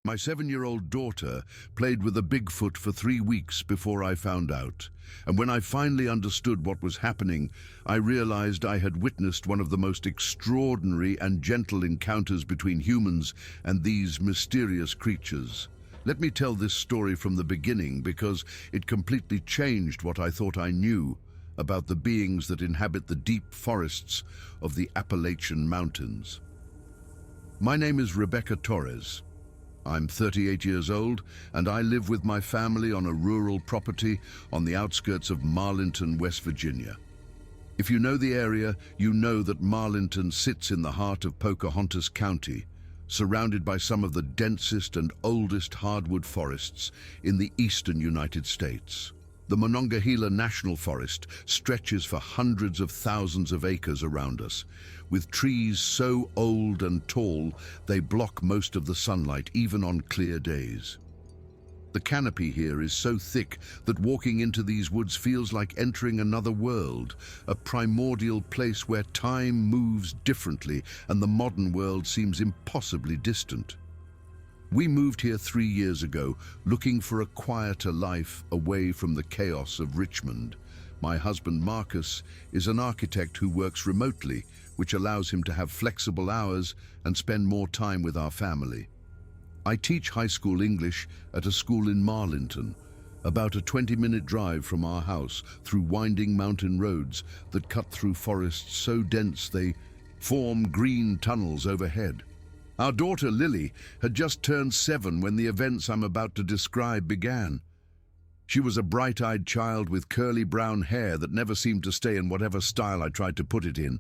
My 7-year-old daughter played with a Bigfoot for 3 weeks before I found out. And when I finally understood what was happening, I realized I had witnessed one of the most extraordinary and gentle encounters between humans and these mysterious creatures. Let me tell this story from the beginning because it completely changed what I thought I knew about the beings that inhabit the deep forests of the Appalachian Mountains. My name is Rebecca Torres. I'm 38 years old, and I live with my family on a rural property on the outskirts of Marlinton, West Virginia. If you know the area, you know that Marlinton sits in the heart of Pocahontas County, surrounded by some of the densest and oldest hardwood forests in the eastern United States. The Monongahela National Forest stretches for hundreds of thousands of acres around us, with trees so old and tall they block most of the sunlight, even on clear days. The canopy here is so thick that walking into these woods feels like entering another world, a primordial place where time moves differently and the modern world seems impossibly distant. We moved here 3 years ago, looking for a quieter life away from the chaos of Richmond. My husband Marcus is an architect who works remotely, which allows him to have flexible hours and spend more time with our family. I teach high school English at a school in Marlinton, about a 20-minute drive from our house through winding mountain roads that cut through forests so dense they form green tunnels overhead. Our daughter Lily had just turned 7 when the events I'm about to describe began. She was a bright-eyed child with curly brown hair that never seemed to stay in whatever style I tried to put it in,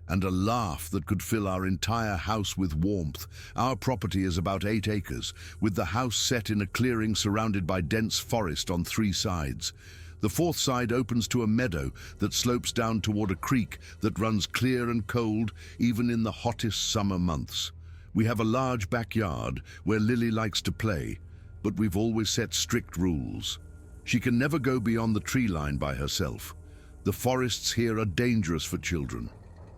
and a laugh that could fill our entire house with warmth. Our property is about 8 acres, with the house set in a clearing surrounded by dense forest on 3 sides. The 4th side opens to a meadow that slopes down toward a creek that runs clear and cold even in the hottest summer months. We have a large backyard where Lily likes to play, but we've always set strict rules. She can never go beyond the tree line by herself. The forests here are dangerous for children.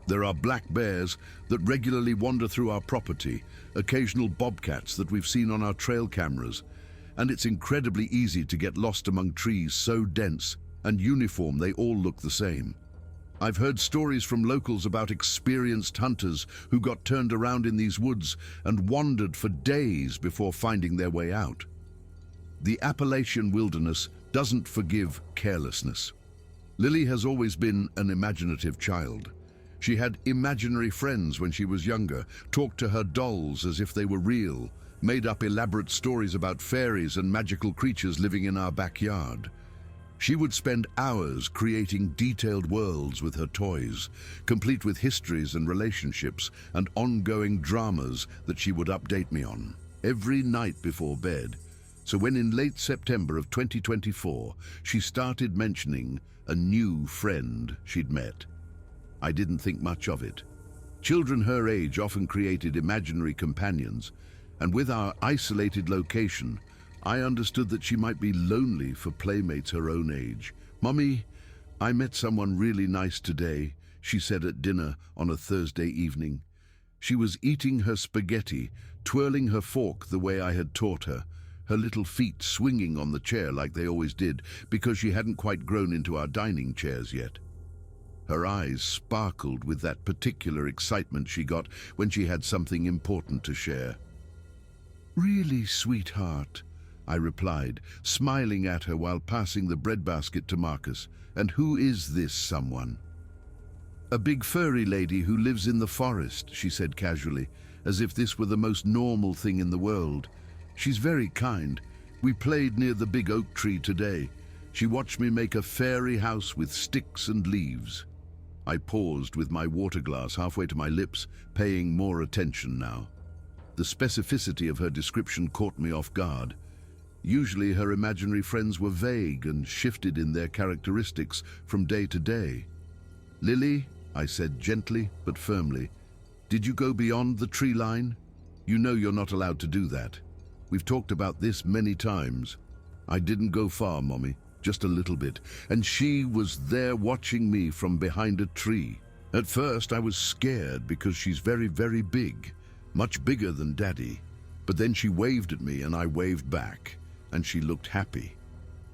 There are black bears that regularly wander through our property, occasional bobcats that we've seen on our trail cameras, and it's incredibly easy to get lost among trees so dense and uniform they all look the same. I've heard stories from locals about experienced hunters who got turned around in these woods and wandered for days before finding their way out. The Appalachian wilderness doesn't forgive carelessness. Lily has always been an imaginative child. She had imaginary friends when she was younger, talked to her dolls as if they were real, made up elaborate stories about fairies and magical creatures living in our backyard. She would spend hours creating detailed worlds with her toys, complete with histories and relationships and ongoing dramas that she would update me on every night before bed. So when in late September of 2024, she started mentioning a new friend she'd met, I didn't think much of it. Children her age often created imaginary companions, and with our isolated location, I understood that she might be lonely for playmates her own age. "Mommy, I met someone really nice today," she said at dinner on a Thursday evening. She was eating her spaghetti, twirling her fork the way I had taught her, her little feet swinging on the chair like they always did because she hadn't quite grown into our dining chairs yet. Her eyes sparkled with that particular excitement she got when she had something important to share. "Really, sweetheart," I replied, smiling at her while passing the breadbasket to Marcus. "And who is this someone?" "A big furry lady who lives in the forest," she said casually, as if this were the most normal thing in the world. "She's very kind. We played near the big oak tree today. She watched me make a fairy house with sticks and leaves." I paused with my water glass halfway to my lips, paying more attention now. The specificity of her description caught me off guard. Usually her imaginary friends were vague and shifted in their characteristics from day to day. "Lily," I said gently but firmly, "did you go beyond the tree line? You know you're not allowed to do that. We've talked about this many times." "I didn't go far, Mommy, just a little bit, and she was there watching me from behind a tree. At first I was scared because she's very, very big, much bigger than Daddy. But then she waved at me and I waved back, and she looked happy.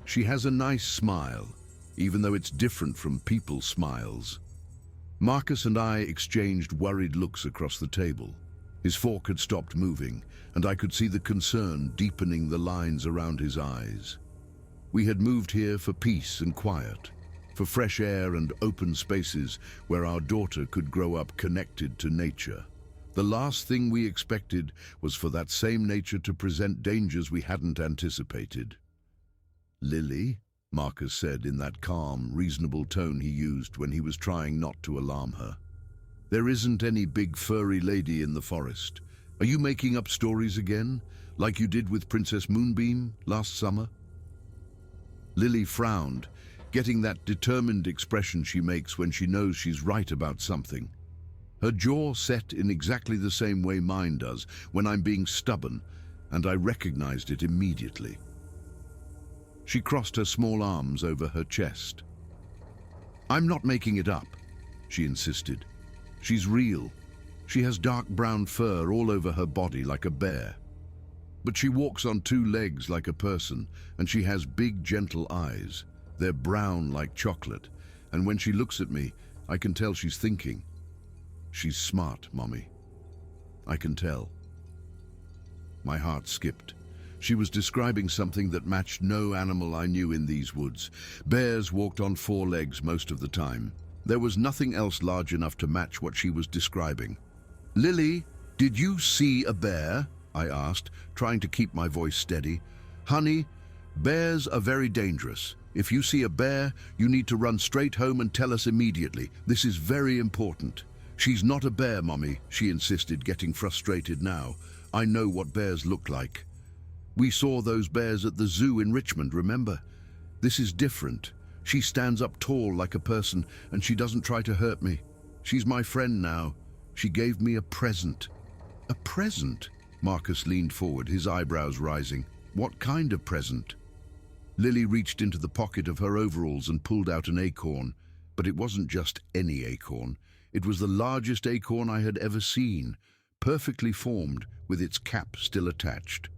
She has a nice smile, even though it's different from people's smiles. Marcus and I exchanged worried looks across the table. His fork had stopped moving, and I could see the concern deepening the lines around his eyes. We had moved here for peace and quiet, for fresh air and open spaces where our daughter could grow up connected to nature. The last thing we expected was for that same nature to present dangers we hadn't anticipated. "Lily," Marcus said in that calm, reasonable tone he used when he was trying not to alarm her. "There isn't any big furry lady in the forest. Are you making up stories again, like you did with Princess Moonbeam last summer?" Lily frowned, getting that determined expression she makes when she knows she's right about something. Her jaw set in exactly the same way mine does when I'm being stubborn, and I recognized it immediately. She crossed her small arms over her chest. "I'm not making it up," she insisted. "She's real. She has dark brown fur all over her body like a bear. But she walks on two legs like a person, and she has big, gentle eyes. They're brown like chocolate, and when she looks at me, I can tell she's thinking. She's smart, Mommy. I can tell." My heart skipped. She was describing something that matched no animal I knew in these woods. Bears walked on four legs most of the time. There was nothing else large enough to match what she was describing. "Lily, did you see a bear?" I asked, trying to keep my voice steady. "Honey, bears are very dangerous. If you see a bear, you need to run straight home and tell us immediately. This is very important." "She's not a bear, Mommy," she insisted, getting frustrated now. "I know what bears look like. We saw those bears at the zoo in Richmond, remember? This is different. She stands up tall like a person, and she doesn't try to hurt me. She's my friend now. She gave me a present." "A present?" Marcus leaned forward, his eyebrows rising. "What kind of present?" Lily reached into the pocket of her overalls and pulled out an acorn. But it wasn't just any acorn. It was the largest acorn I had ever seen, perfectly formed, with its cap still attached.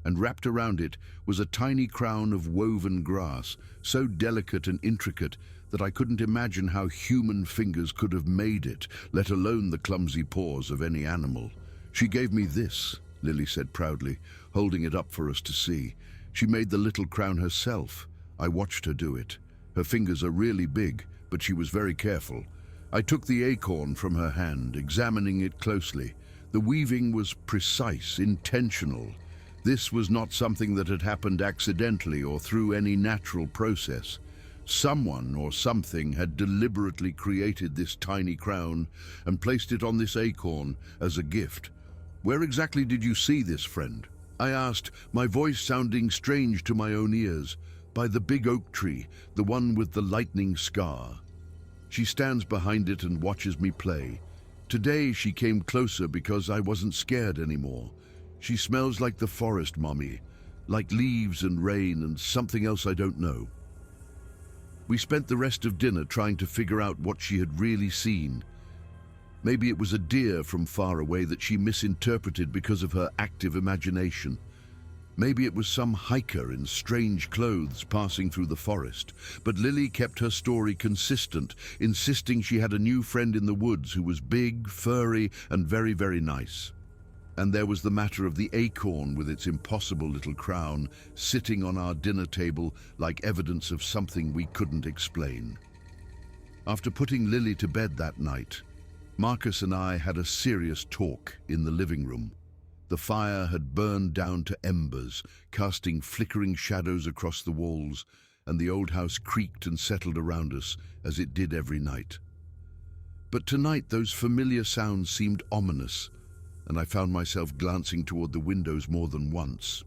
And wrapped around it was a tiny crown of woven grass, so delicate and intricate that I couldn't imagine how human fingers could have made it, let alone the clumsy paws of any animal. "She gave me this," Lily said proudly, holding it up for us to see. "She made the little crown herself. I watched her do it. Her fingers are really big, but she was very careful." I took the acorn from her hand, examining it closely. The weaving was precise, intentional. This was not something that had happened accidentally or through any natural process. Someone or something had deliberately created this tiny crown and placed it on this acorn as a gift. "Where exactly did you see this, friend?" I asked, my voice sounding strange to my own ears. "By the big oak tree, the one with the lightning scar." She stands behind it and watches me play. Today she came closer because I wasn't scared anymore. "She smells like the forest, Mommy, like leaves and rain and something else I don't know." We spent the rest of dinner trying to figure out what she had really seen. Maybe it was a deer from far away that she misinterpreted because of her active imagination. Maybe it was some hiker in strange clothes passing through the forest. But Lily kept her story consistent, insisting she had a new friend in the woods who was big, furry, and very, very nice. And there was the matter of the acorn with its impossible little crown sitting on our dinner table like evidence of something we couldn't explain. After putting Lily to bed that night, Marcus and I had a serious talk in the living room. The fire had burned down to embers, casting flickering shadows across the walls, and the old house creaked and settled around us as it did every night. But tonight those familiar sounds seemed ominous, and I found myself glancing toward the windows more than once.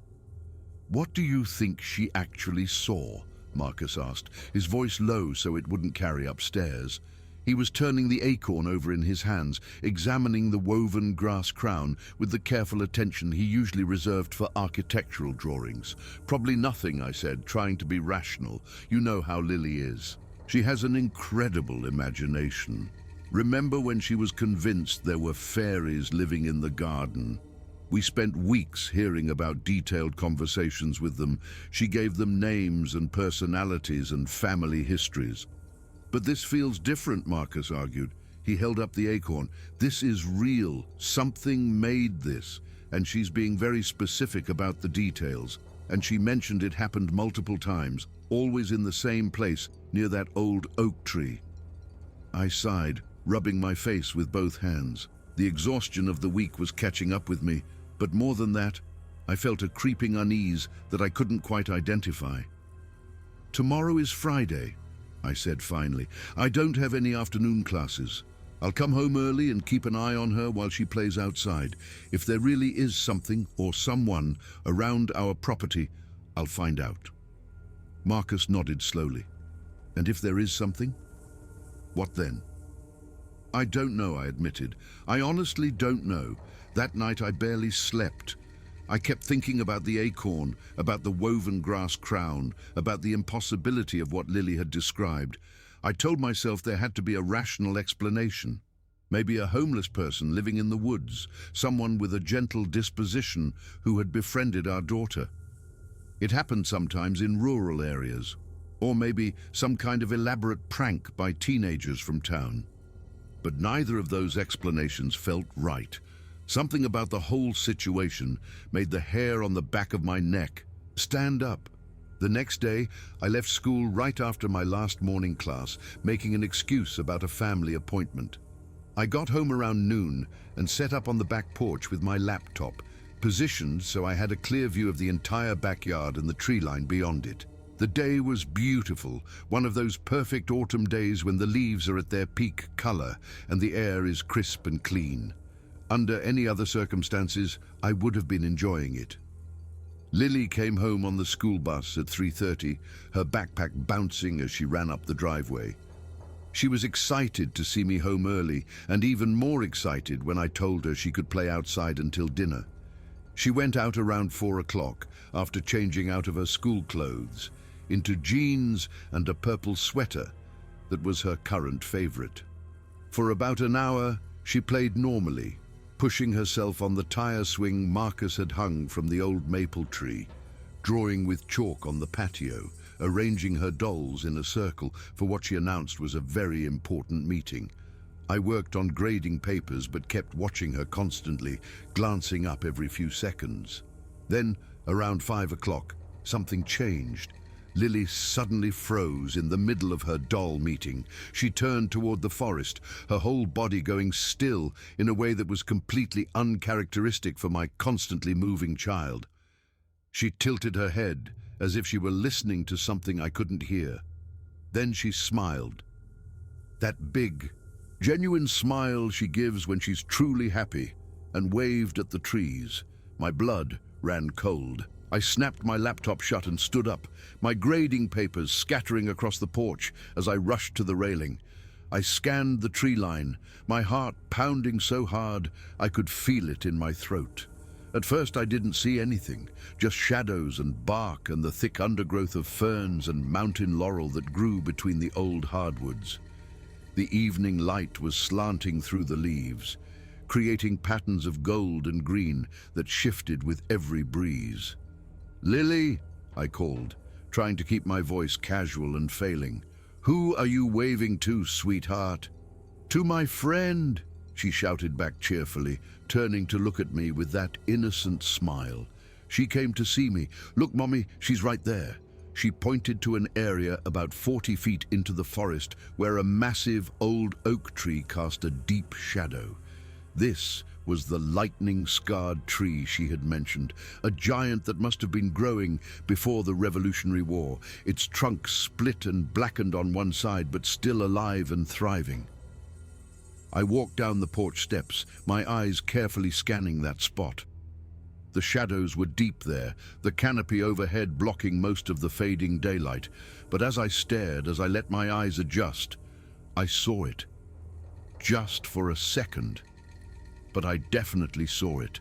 "What do you think she actually saw?" Marcus asked, his voice low so it wouldn't carry upstairs. He was turning the acorn over in his hands, examining the woven grass crown with the careful attention he usually reserved for architectural drawings. "Probably nothing," I said, trying to be rational. "You know how Lily is. She has an incredible imagination. Remember when she was convinced there were fairies living in the garden?" We spent weeks hearing about detailed conversations with them. She gave them names and personalities and family histories. But this feels different, Marcus argued. He held up the acorn. This is real. Something made this. And she's being very specific about the details. And she mentioned it happened multiple times, always in the same place, near that old oak tree. I sighed, rubbing my face with both hands. The exhaustion of the week was catching up with me, but more than that, I felt a creeping unease that I couldn't quite identify. Tomorrow is Friday, I said finally. I don't have any afternoon classes. I'll come home early and keep an eye on her while she plays outside. If there really is something or someone around our property, I'll find out. Marcus nodded slowly. And if there is something? What then? I don't know, I admitted. I honestly don't know. That night I barely slept. I kept thinking about the acorn, about the woven grass crown, about the impossibility of what Lily had described. I told myself there had to be a rational explanation. Maybe a homeless person living in the woods, someone with a gentle disposition who had befriended our daughter. It happened sometimes in rural areas, or maybe some kind of elaborate prank by teenagers from town. But neither of those explanations felt right. Something about the whole situation made the hair on the back of my neck stand up. The next day, I left school right after my last morning class, making an excuse about a family appointment. I got home around noon and set up on the back porch with my laptop, positioned so I had a clear view of the entire backyard and the tree line beyond it. The day was beautiful, one of those perfect autumn days when the leaves are at their peak color and the air is crisp and clean. Under any other circumstances, I would have been enjoying it. Lily came home on the school bus at 3:30, her backpack bouncing as she ran up the driveway. She was excited to see me home early, and even more excited when I told her she could play outside until dinner. She went out around 4 o'clock after changing out of her school clothes into jeans and a purple sweater that was her current favorite. For about an hour, she played normally, pushing herself on the tire swing Marcus had hung from the old maple tree, drawing with chalk on the patio, arranging her dolls in a circle for what she announced was a very important meeting. I worked on grading papers but kept watching her constantly, glancing up every few seconds. Then, around 5 o'clock, something changed. Lily suddenly froze in the middle of her doll meeting. She turned toward the forest, her whole body going still in a way that was completely uncharacteristic for my constantly moving child. She tilted her head as if she were listening to something I couldn't hear. Then she smiled. That big, genuine smile she gives when she's truly happy, and waved at the trees. My blood ran cold. I snapped my laptop shut and stood up, my grading papers scattering across the porch as I rushed to the railing. I scanned the tree line, my heart pounding so hard I could feel it in my throat. At first I didn't see anything, just shadows and bark and the thick undergrowth of ferns and mountain laurel that grew between the old hardwoods. The evening light was slanting through the leaves, creating patterns of gold and green that shifted with every breeze. "Lily," I called, trying to keep my voice casual and failing. "Who are you waving to, sweetheart?" "To my friend," she shouted back cheerfully, turning to look at me with that innocent smile. "She came to see me. Look, Mommy, she's right there." She pointed to an area about 40 feet into the forest where a massive old oak tree cast a deep shadow. This was the lightning-scarred tree she had mentioned, a giant that must have been growing before the Revolutionary War, its trunk split and blackened on one side, but still alive and thriving. I walked down the porch steps, my eyes carefully scanning that spot. The shadows were deep there, the canopy overhead blocking most of the fading daylight, but as I stared, as I let my eyes adjust, I saw it. Just for a second. But I definitely saw it.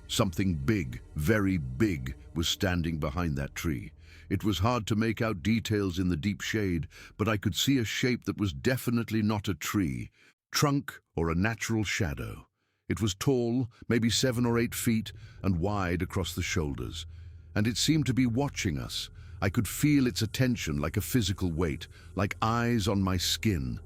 Something big, very big, was standing behind that tree. It was hard to make out details in the deep shade, but I could see a shape that was definitely not a tree, trunk or a natural shadow. It was tall, maybe 7 or 8 feet, and wide across the shoulders. And it seemed to be watching us. I could feel its attention like a physical weight, like eyes on my skin.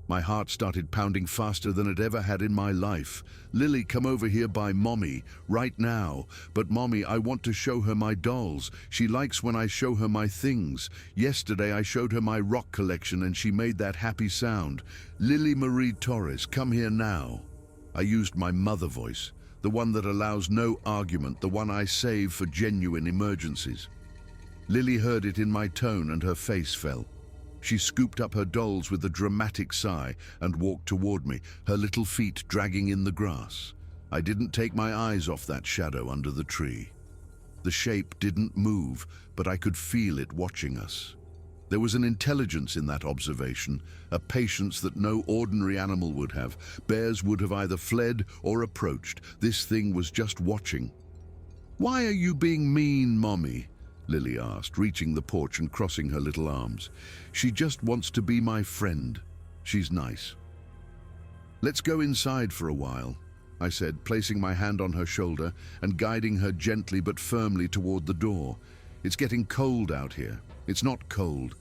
My heart started pounding faster than it ever had in my life. Lily, come over here by Mommy, right now. But Mommy, I want to show her my dolls. She likes when I show her my things. Yesterday I showed her my rock collection and she made that happy sound. Lily Marie Torres, come here now. I used my mother voice, the one that allows no argument, the one I save for genuine emergencies. Lily heard it in my tone and her face fell. She scooped up her dolls with a dramatic sigh and walked toward me, her little feet dragging in the grass. I didn't take my eyes off that shadow under the tree. The shape didn't move, but I could feel it watching us. There was an intelligence in that observation, a patience that no ordinary animal would have. Bears would have either fled or approached. This thing was just watching. "Why are you being mean, Mommy?" Lily asked, reaching the porch and crossing her little arms. "She just wants to be my friend. She's nice." "Let's go inside for a while," I said, placing my hand on her shoulder and guiding her gently but firmly toward the door. "It's getting cold out here. It's not cold.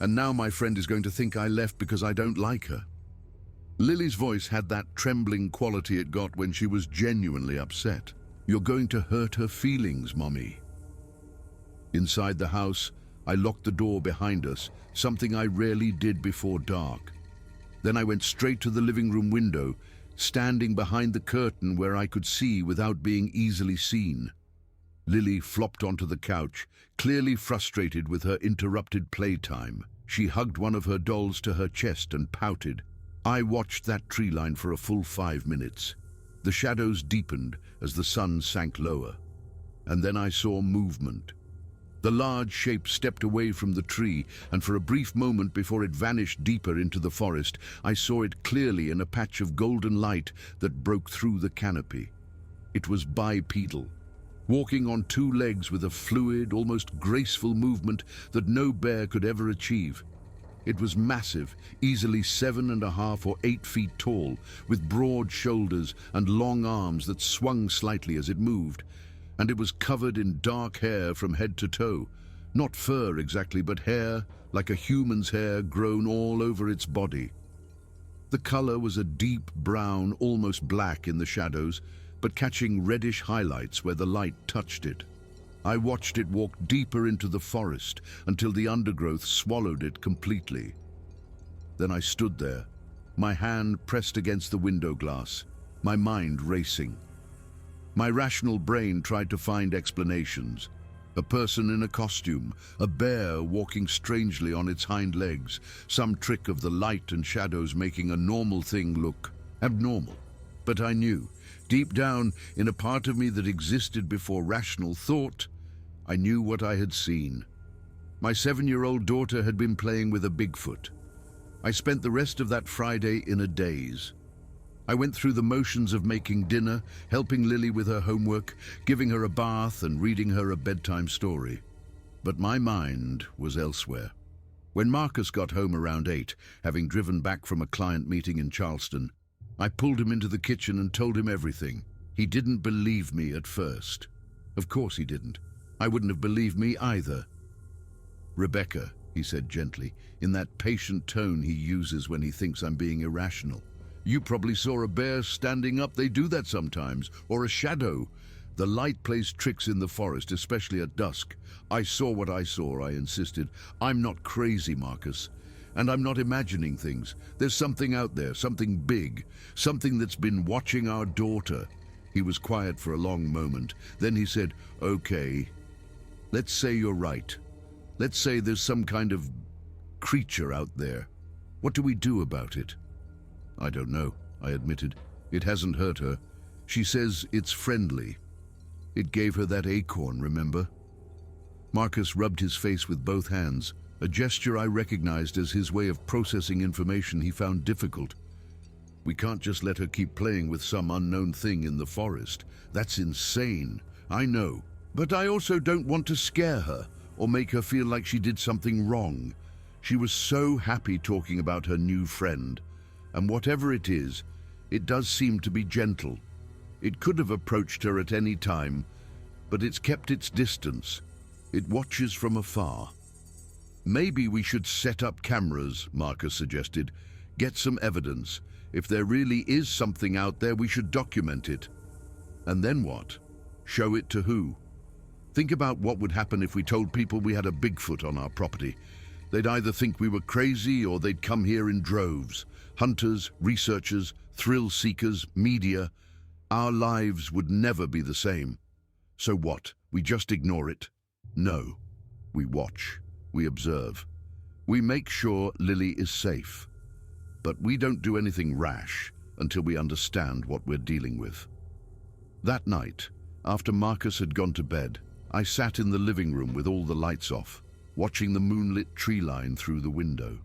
And now my friend is going to think I left because I don't like her." Lily's voice had that trembling quality it got when she was genuinely upset. "You're going to hurt her feelings, Mommy." Inside the house, I locked the door behind us, something I rarely did before dark. Then I went straight to the living room window, standing behind the curtain where I could see without being easily seen. Lily flopped onto the couch, clearly frustrated with her interrupted playtime. She hugged one of her dolls to her chest and pouted. I watched that tree line for a full 5 minutes. The shadows deepened as the sun sank lower. And then I saw movement. The large shape stepped away from the tree, and for a brief moment before it vanished deeper into the forest, I saw it clearly in a patch of golden light that broke through the canopy. It was bipedal, walking on 2 legs with a fluid, almost graceful movement that no bear could ever achieve. It was massive, easily 7.5 or 8 feet tall, with broad shoulders and long arms that swung slightly as it moved. And it was covered in dark hair from head to toe. Not fur exactly, but hair, like a human's hair, grown all over its body. The color was a deep brown, almost black in the shadows, but catching reddish highlights where the light touched it. I watched it walk deeper into the forest until the undergrowth swallowed it completely. Then I stood there, my hand pressed against the window glass, my mind racing. My rational brain tried to find explanations. A person in a costume, a bear walking strangely on its hind legs, some trick of the light and shadows making a normal thing look abnormal. But I knew, deep down in a part of me that existed before rational thought, I knew what I had seen. My 7-year-old daughter had been playing with a Bigfoot. I spent the rest of that Friday in a daze. I went through the motions of making dinner, helping Lily with her homework, giving her a bath and reading her a bedtime story. But my mind was elsewhere. When Marcus got home around 8, having driven back from a client meeting in Charleston, I pulled him into the kitchen and told him everything. He didn't believe me at first. Of course he didn't. I wouldn't have believed me either. "Rebecca," he said gently, in that patient tone he uses when he thinks I'm being irrational. "You probably saw a bear standing up. They do that sometimes. Or a shadow. The light plays tricks in the forest, especially at dusk. I saw what I saw," I insisted. "I'm not crazy, Marcus. And I'm not imagining things. There's something out there, something big, something that's been watching our daughter." He was quiet for a long moment. Then he said, "Okay, let's say you're right. Let's say there's some kind of creature out there. What do we do about it?" "I don't know," I admitted. "It hasn't hurt her. She says it's friendly. It gave her that acorn, remember?" Marcus rubbed his face with both hands, a gesture I recognized as his way of processing information he found difficult. "We can't just let her keep playing with some unknown thing in the forest. That's insane. I know. But I also don't want to scare her or make her feel like she did something wrong. She was so happy talking about her new friend. And whatever it is It does seem to be gentle. It could have approached her at any time, but it's kept its distance. It watches from afar. Maybe we should set up cameras, Marcus suggested. Get some evidence. If there really is something out there, we should document it. And then what? Show it to who? Think about what would happen if we told people we had a Bigfoot on our property. They'd either think we were crazy or they'd come here in droves. Hunters, researchers, thrill seekers, media. Our lives would never be the same. So what? We just ignore it? No. We watch. We observe. We make sure Lily is safe. But we don't do anything rash until we understand what we're dealing with. That night, after Marcus had gone to bed, I sat in the living room with all the lights off, watching the moonlit tree line through the window.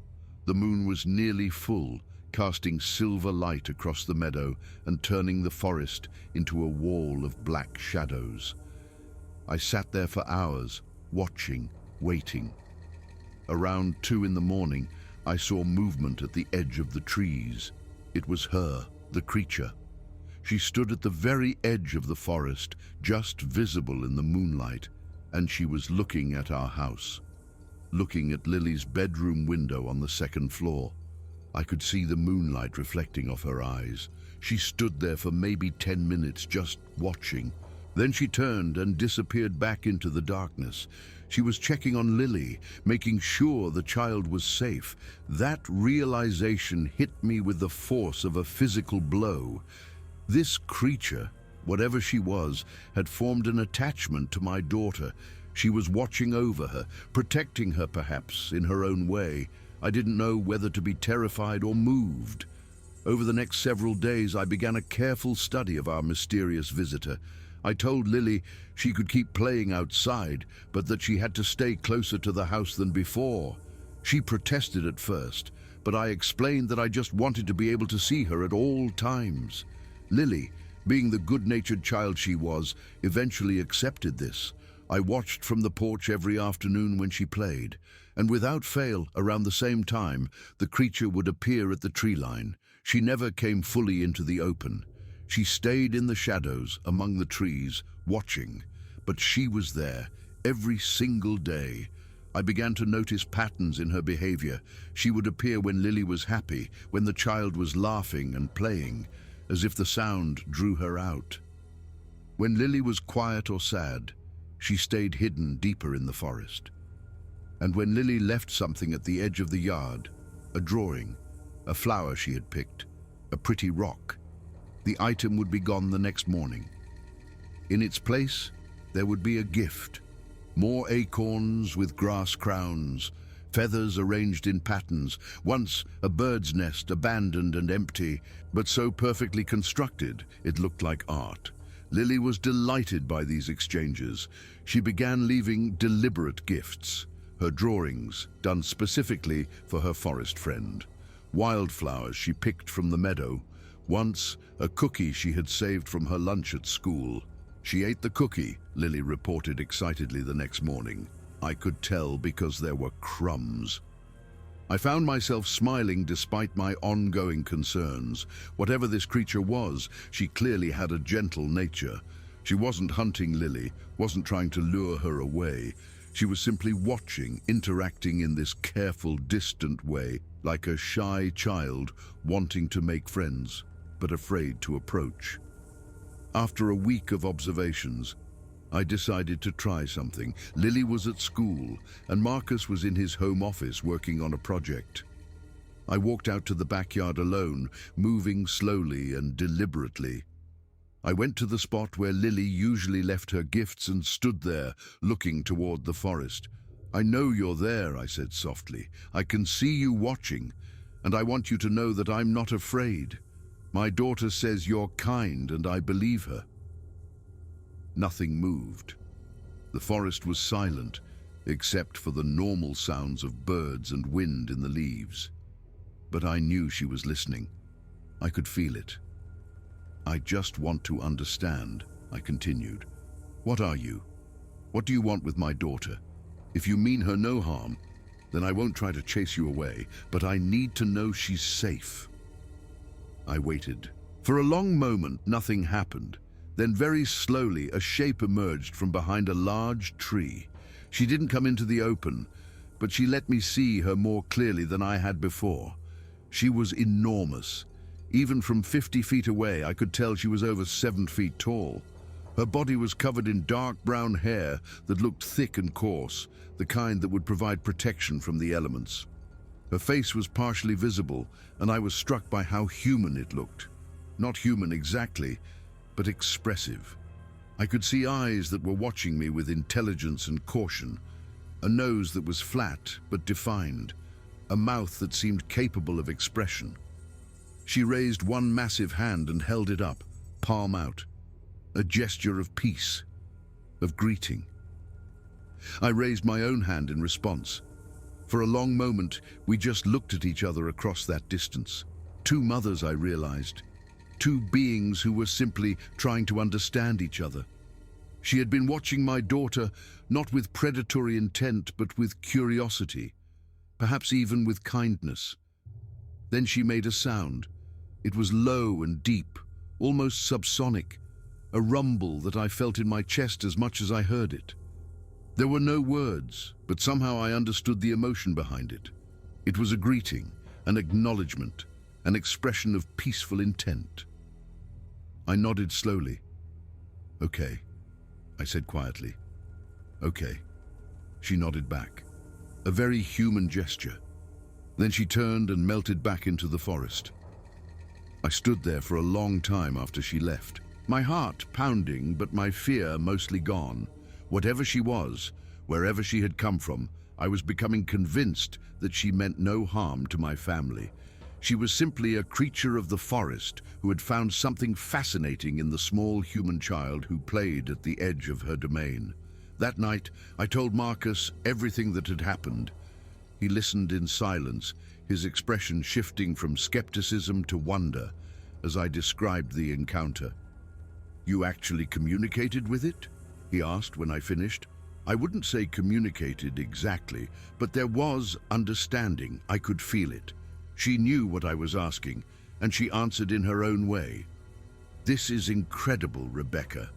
The moon was nearly full, casting silver light across the meadow and turning the forest into a wall of black shadows. I sat there for hours, watching, waiting. Around 2 in the morning, I saw movement at the edge of the trees. It was her, the creature. She stood at the very edge of the forest, just visible in the moonlight, and she was looking at our house, looking at Lily's bedroom window on the 2nd floor. I could see the moonlight reflecting off her eyes. She stood there for maybe 10 minutes, just watching. Then she turned and disappeared back into the darkness. She was checking on Lily, making sure the child was safe. That realization hit me with the force of a physical blow. This creature, whatever she was, had formed an attachment to my daughter. She was watching over her, protecting her perhaps, in her own way. I didn't know whether to be terrified or moved. Over the next several days, I began a careful study of our mysterious visitor. I told Lily she could keep playing outside, but that she had to stay closer to the house than before. She protested at first, but I explained that I just wanted to be able to see her at all times. Lily, being the good-natured child she was, eventually accepted this. I watched from the porch every afternoon when she played, and without fail, around the same time, the creature would appear at the tree line. She never came fully into the open. She stayed in the shadows among the trees, watching, but she was there every single day. I began to notice patterns in her behavior. She would appear when Lily was happy, when the child was laughing and playing, as if the sound drew her out. When Lily was quiet or sad, she stayed hidden deeper in the forest. And when Lily left something at the edge of the yard, a drawing, a flower she had picked, a pretty rock, the item would be gone the next morning. In its place, there would be a gift. More acorns with grass crowns, feathers arranged in patterns, once a bird's nest, abandoned and empty, but so perfectly constructed it looked like art. Lily was delighted by these exchanges. She began leaving deliberate gifts, her drawings done specifically for her forest friend, wildflowers she picked from the meadow, once a cookie she had saved from her lunch at school. She ate the cookie, Lily reported excitedly the next morning. I could tell because there were crumbs. I found myself smiling despite my ongoing concerns. Whatever this creature was, she clearly had a gentle nature. She wasn't hunting Lily, wasn't trying to lure her away. She was simply watching, interacting in this careful, distant way, like a shy child wanting to make friends, but afraid to approach. After a week of observations, I decided to try something. Lily was at school, and Marcus was in his home office working on a project. I walked out to the backyard alone, moving slowly and deliberately. I went to the spot where Lily usually left her gifts and stood there, looking toward the forest. "I know you're there," I said softly. "I can see you watching, and I want you to know that I'm not afraid. My daughter says you're kind, and I believe her." Nothing moved. The forest was silent, except for the normal sounds of birds and wind in the leaves. But I knew she was listening. I could feel it. "I just want to understand," I continued. "What are you? What do you want with my daughter? If you mean her no harm, then I won't try to chase you away, but I need to know she's safe." I waited. For a long moment, nothing happened. Then very slowly, a shape emerged from behind a large tree. She didn't come into the open, but she let me see her more clearly than I had before. She was enormous. Even from 50 feet away, I could tell she was over 7 feet tall. Her body was covered in dark brown hair that looked thick and coarse, the kind that would provide protection from the elements. Her face was partially visible, and I was struck by how human it looked. Not human exactly, but expressive. I could see eyes that were watching me with intelligence and caution, a nose that was flat but defined, a mouth that seemed capable of expression. She raised one massive hand and held it up, palm out, a gesture of peace, of greeting. I raised my own hand in response. For a long moment, we just looked at each other across that distance. Two mothers, I realized. Two beings who were simply trying to understand each other. She had been watching my daughter, not with predatory intent, but with curiosity, perhaps even with kindness. Then she made a sound. It was low and deep, almost subsonic, a rumble that I felt in my chest as much as I heard it. There were no words, but somehow I understood the emotion behind it. It was a greeting, an acknowledgement, an expression of peaceful intent. I nodded slowly. "Okay," I said quietly. "Okay." She nodded back. A very human gesture. Then she turned and melted back into the forest. I stood there for a long time after she left, my heart pounding but my fear mostly gone. Whatever she was, wherever she had come from, I was becoming convinced that she meant no harm to my family. She was simply a creature of the forest who had found something fascinating in the small human child who played at the edge of her domain. That night, I told Marcus everything that had happened. He listened in silence, his expression shifting from skepticism to wonder as I described the encounter. "You actually communicated with it?" he asked when I finished. I wouldn't say communicated exactly, but there was understanding. I could feel it. She knew what I was asking, and she answered in her own way. "This is incredible, Rebecca.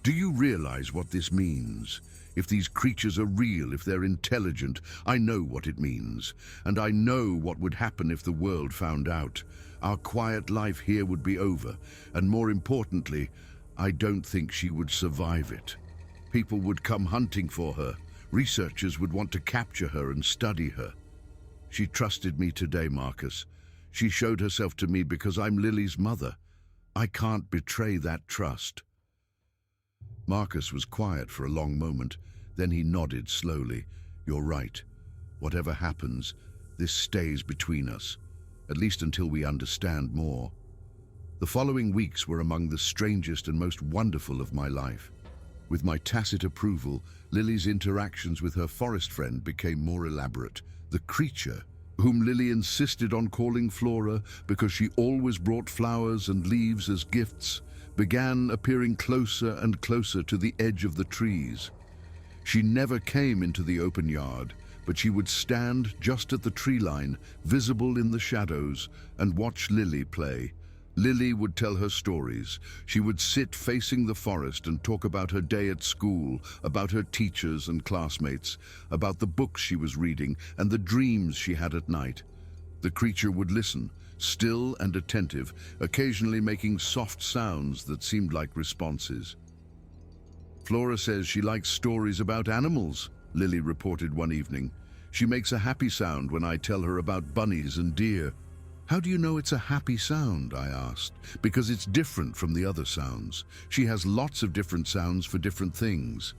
Do you realize what this means? If these creatures are real, if they're intelligent, I know what it means. And I know what would happen if the world found out. Our quiet life here would be over, and more importantly, I don't think she would survive it. People would come hunting for her. Researchers would want to capture her and study her. She trusted me today, Marcus. She showed herself to me because I'm Lily's mother. I can't betray that trust." Marcus was quiet for a long moment. Then he nodded slowly. "You're right. Whatever happens, this stays between us, at least until we understand more." The following weeks were among the strangest and most wonderful of my life. With my tacit approval, Lily's interactions with her forest friend became more elaborate. The creature, whom Lily insisted on calling Flora because she always brought flowers and leaves as gifts, began appearing closer and closer to the edge of the trees. She never came into the open yard, but she would stand just at the tree line, visible in the shadows, and watch Lily play. Lily would tell her stories. She would sit facing the forest and talk about her day at school, about her teachers and classmates, about the books she was reading and the dreams she had at night. The creature would listen, still and attentive, occasionally making soft sounds that seemed like responses. "Flora says she likes stories about animals," Lily reported one evening. "She makes a happy sound when I tell her about bunnies and deer." "How do you know it's a happy sound?" I asked. "Because it's different from the other sounds. She has lots of different sounds for different things.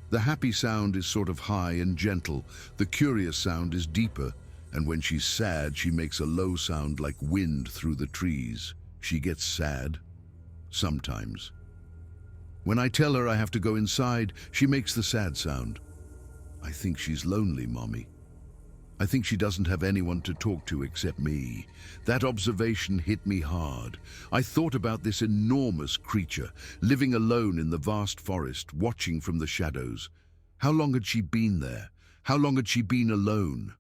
The happy sound is sort of high and gentle. The curious sound is deeper. And when she's sad, she makes a low sound like wind through the trees. She gets sad. Sometimes. When I tell her I have to go inside, she makes the sad sound. I think she's lonely, Mommy. I think she doesn't have anyone to talk to except me." That observation hit me hard. I thought about this enormous creature, living alone in the vast forest, watching from the shadows. How long had she been there? How long had she been alone?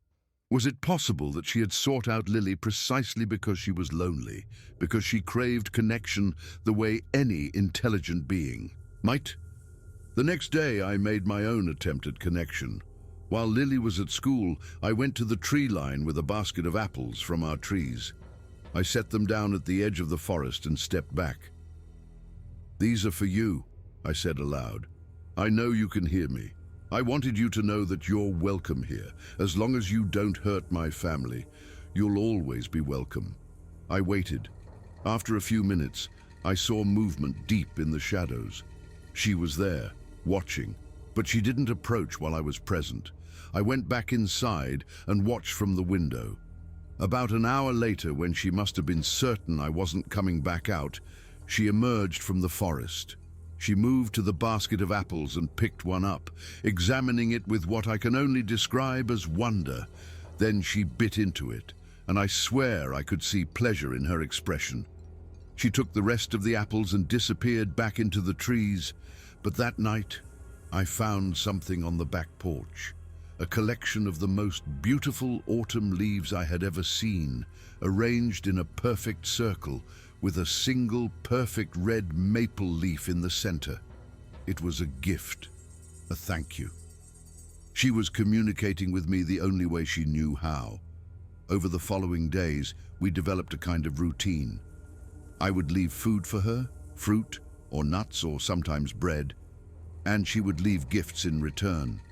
Was it possible that she had sought out Lily precisely because she was lonely, because she craved connection the way any intelligent being might? The next day, I made my own attempt at connection. While Lily was at school, I went to the tree line with a basket of apples from our trees. I set them down at the edge of the forest and stepped back. "These are for you," I said aloud. "I know you can hear me. I wanted you to know that you're welcome here. As long as you don't hurt my family, you'll always be welcome." I waited. After a few minutes, I saw movement deep in the shadows. She was there, watching, but she didn't approach while I was present. I went back inside and watched from the window. About an hour later, when she must have been certain I wasn't coming back out, she emerged from the forest. She moved to the basket of apples and picked one up, examining it with what I can only describe as wonder. Then she bit into it, and I swear I could see pleasure in her expression. She took the rest of the apples and disappeared back into the trees. But that night, I found something on the back porch. A collection of the most beautiful autumn leaves I had ever seen, arranged in a perfect circle, with a single perfect red maple leaf in the center. It was a gift, a thank you. She was communicating with me the only way she knew how. Over the following days, we developed a kind of routine. I would leave food for her, fruit or nuts or sometimes bread, and she would leave gifts in return.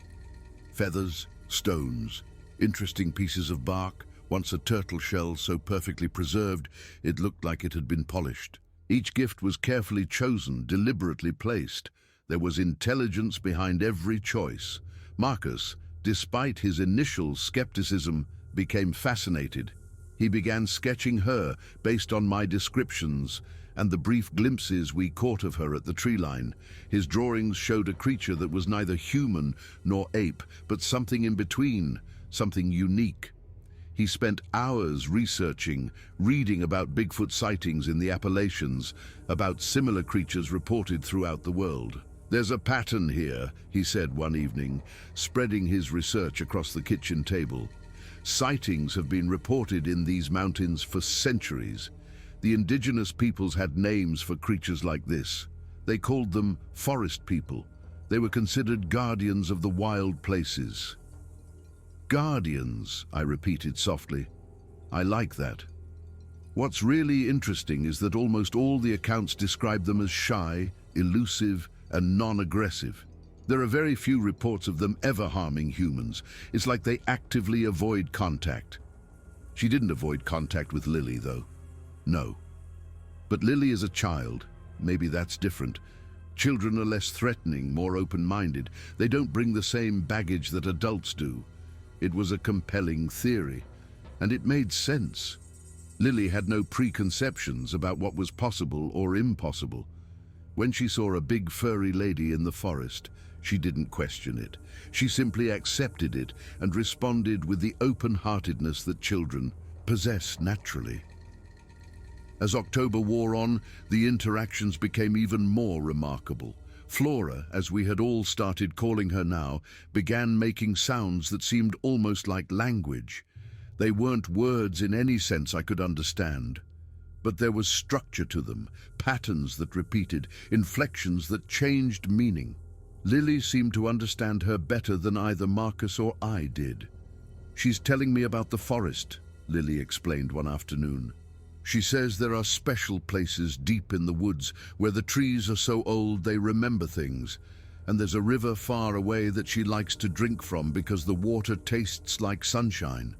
Feathers, stones, interesting pieces of bark, once a turtle shell so perfectly preserved it looked like it had been polished. Each gift was carefully chosen, deliberately placed. There was intelligence behind every choice. Marcus, despite his initial skepticism, became fascinated. He began sketching her based on my descriptions and the brief glimpses we caught of her at the tree line. His drawings showed a creature that was neither human nor ape, but something in between, something unique. He spent hours researching, reading about Bigfoot sightings in the Appalachians, about similar creatures reported throughout the world. "There's a pattern here," he said one evening, spreading his research across the kitchen table. "Sightings have been reported in these mountains for centuries. The indigenous peoples had names for creatures like this. They called them forest people. They were considered guardians of the wild places." "Guardians," I repeated softly. "I like that." What's really interesting is that almost all the accounts describe them as shy, elusive, and non-aggressive. There are very few reports of them ever harming humans. It's like they actively avoid contact. She didn't avoid contact with Lily, though. No. But Lily is a child. Maybe that's different. Children are less threatening, more open-minded. They don't bring the same baggage that adults do. It was a compelling theory, and it made sense. Lily had no preconceptions about what was possible or impossible. When she saw a big furry lady in the forest, she didn't question it. She simply accepted it and responded with the open-heartedness that children possess naturally. As October wore on, the interactions became even more remarkable. Flora, as we had all started calling her now, began making sounds that seemed almost like language. They weren't words in any sense I could understand, but there was structure to them, patterns that repeated, inflections that changed meaning. Lily seemed to understand her better than either Marcus or I did. "She's telling me about the forest," Lily explained one afternoon. "She says there are special places deep in the woods where the trees are so old they remember things, and there's a river far away that she likes to drink from because the water tastes like sunshine."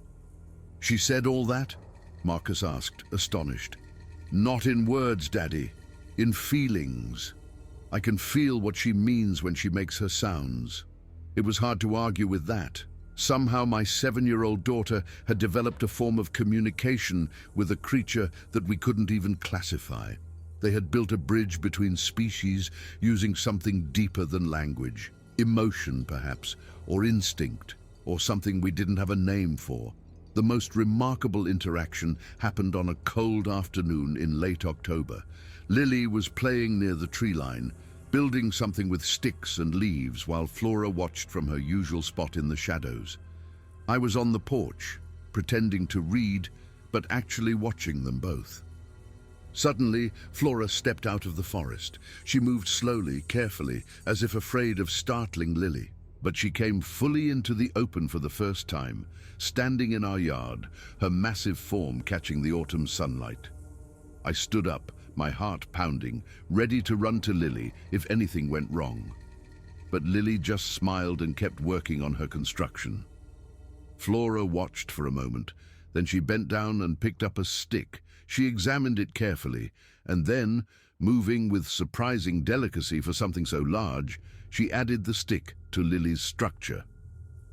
"She said all that?" Marcus asked, astonished. "Not in words, Daddy. In feelings. I can feel what she means when she makes her sounds." It was hard to argue with that. Somehow my 7-year-old daughter had developed a form of communication with a creature that we couldn't even classify. They had built a bridge between species using something deeper than language. Emotion, perhaps, or instinct, or something we didn't have a name for. The most remarkable interaction happened on a cold afternoon in late October. Lily was playing near the tree line, building something with sticks and leaves while Flora watched from her usual spot in the shadows. I was on the porch, pretending to read, but actually watching them both. Suddenly, Flora stepped out of the forest. She moved slowly, carefully, as if afraid of startling Lily. But she came fully into the open for the first time, standing in our yard, her massive form catching the autumn sunlight. I stood up, my heart pounding, ready to run to Lily if anything went wrong. But Lily just smiled and kept working on her construction. Flora watched for a moment, then she bent down and picked up a stick. She examined it carefully, and then, moving with surprising delicacy for something so large, she added the stick to Lily's structure.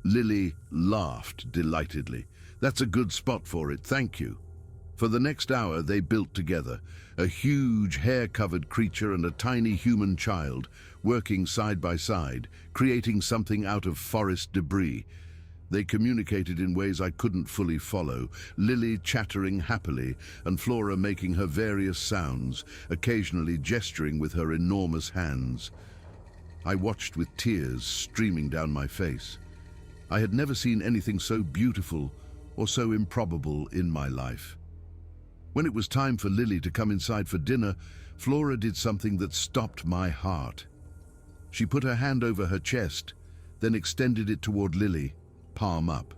Lily laughed delightedly. "That's a good spot for it, thank you." For the next hour they built together, a huge hair-covered creature and a tiny human child, working side by side, creating something out of forest debris. They communicated in ways I couldn't fully follow, Lily chattering happily and Flora making her various sounds, occasionally gesturing with her enormous hands. I watched with tears streaming down my face. I had never seen anything so beautiful or so improbable in my life. When it was time for Lily to come inside for dinner, Flora did something that stopped my heart. She put her hand over her chest, then extended it toward Lily, palm up.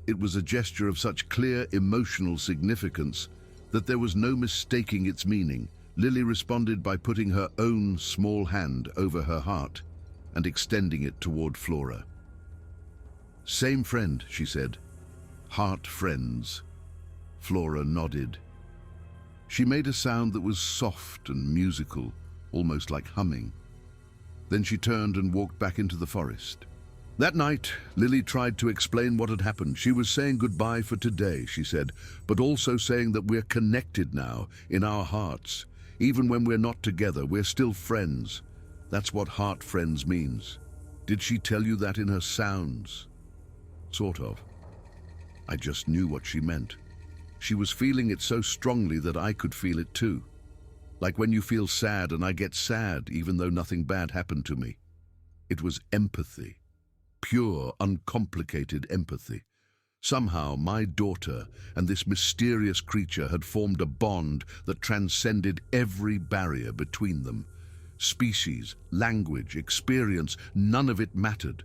It was a gesture of such clear emotional significance that there was no mistaking its meaning. Lily responded by putting her own small hand over her heart and extending it toward Flora. "Same friend," she said. "Heart friends." Flora nodded. She made a sound that was soft and musical, almost like humming. Then she turned and walked back into the forest. That night, Lily tried to explain what had happened. She was saying goodbye for today, she said, but also saying that we're connected now, in our hearts. Even when we're not together, we're still friends. That's what heart friends means. Did she tell you that in her sounds? Sort of. I just knew what she meant. She was feeling it so strongly that I could feel it too. Like when you feel sad and I get sad, even though nothing bad happened to me. It was empathy. Pure, uncomplicated empathy. Somehow my daughter and this mysterious creature had formed a bond that transcended every barrier between them. Species, language, experience, none of it mattered.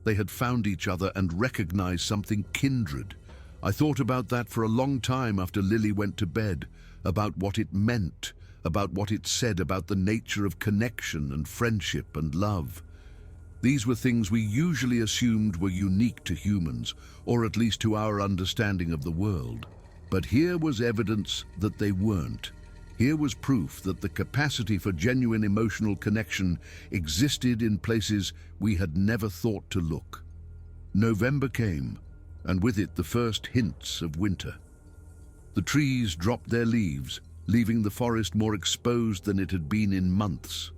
They had found each other and recognized something kindred. I thought about that for a long time after Lily went to bed, about what it meant, about what it said about the nature of connection and friendship and love. These were things we usually assumed were unique to humans, or at least to our understanding of the world. But here was evidence that they weren't. Here was proof that the capacity for genuine emotional connection existed in places we had never thought to look. November came, and with it the first hints of winter. The trees dropped their leaves, leaving the forest more exposed than it had been in months.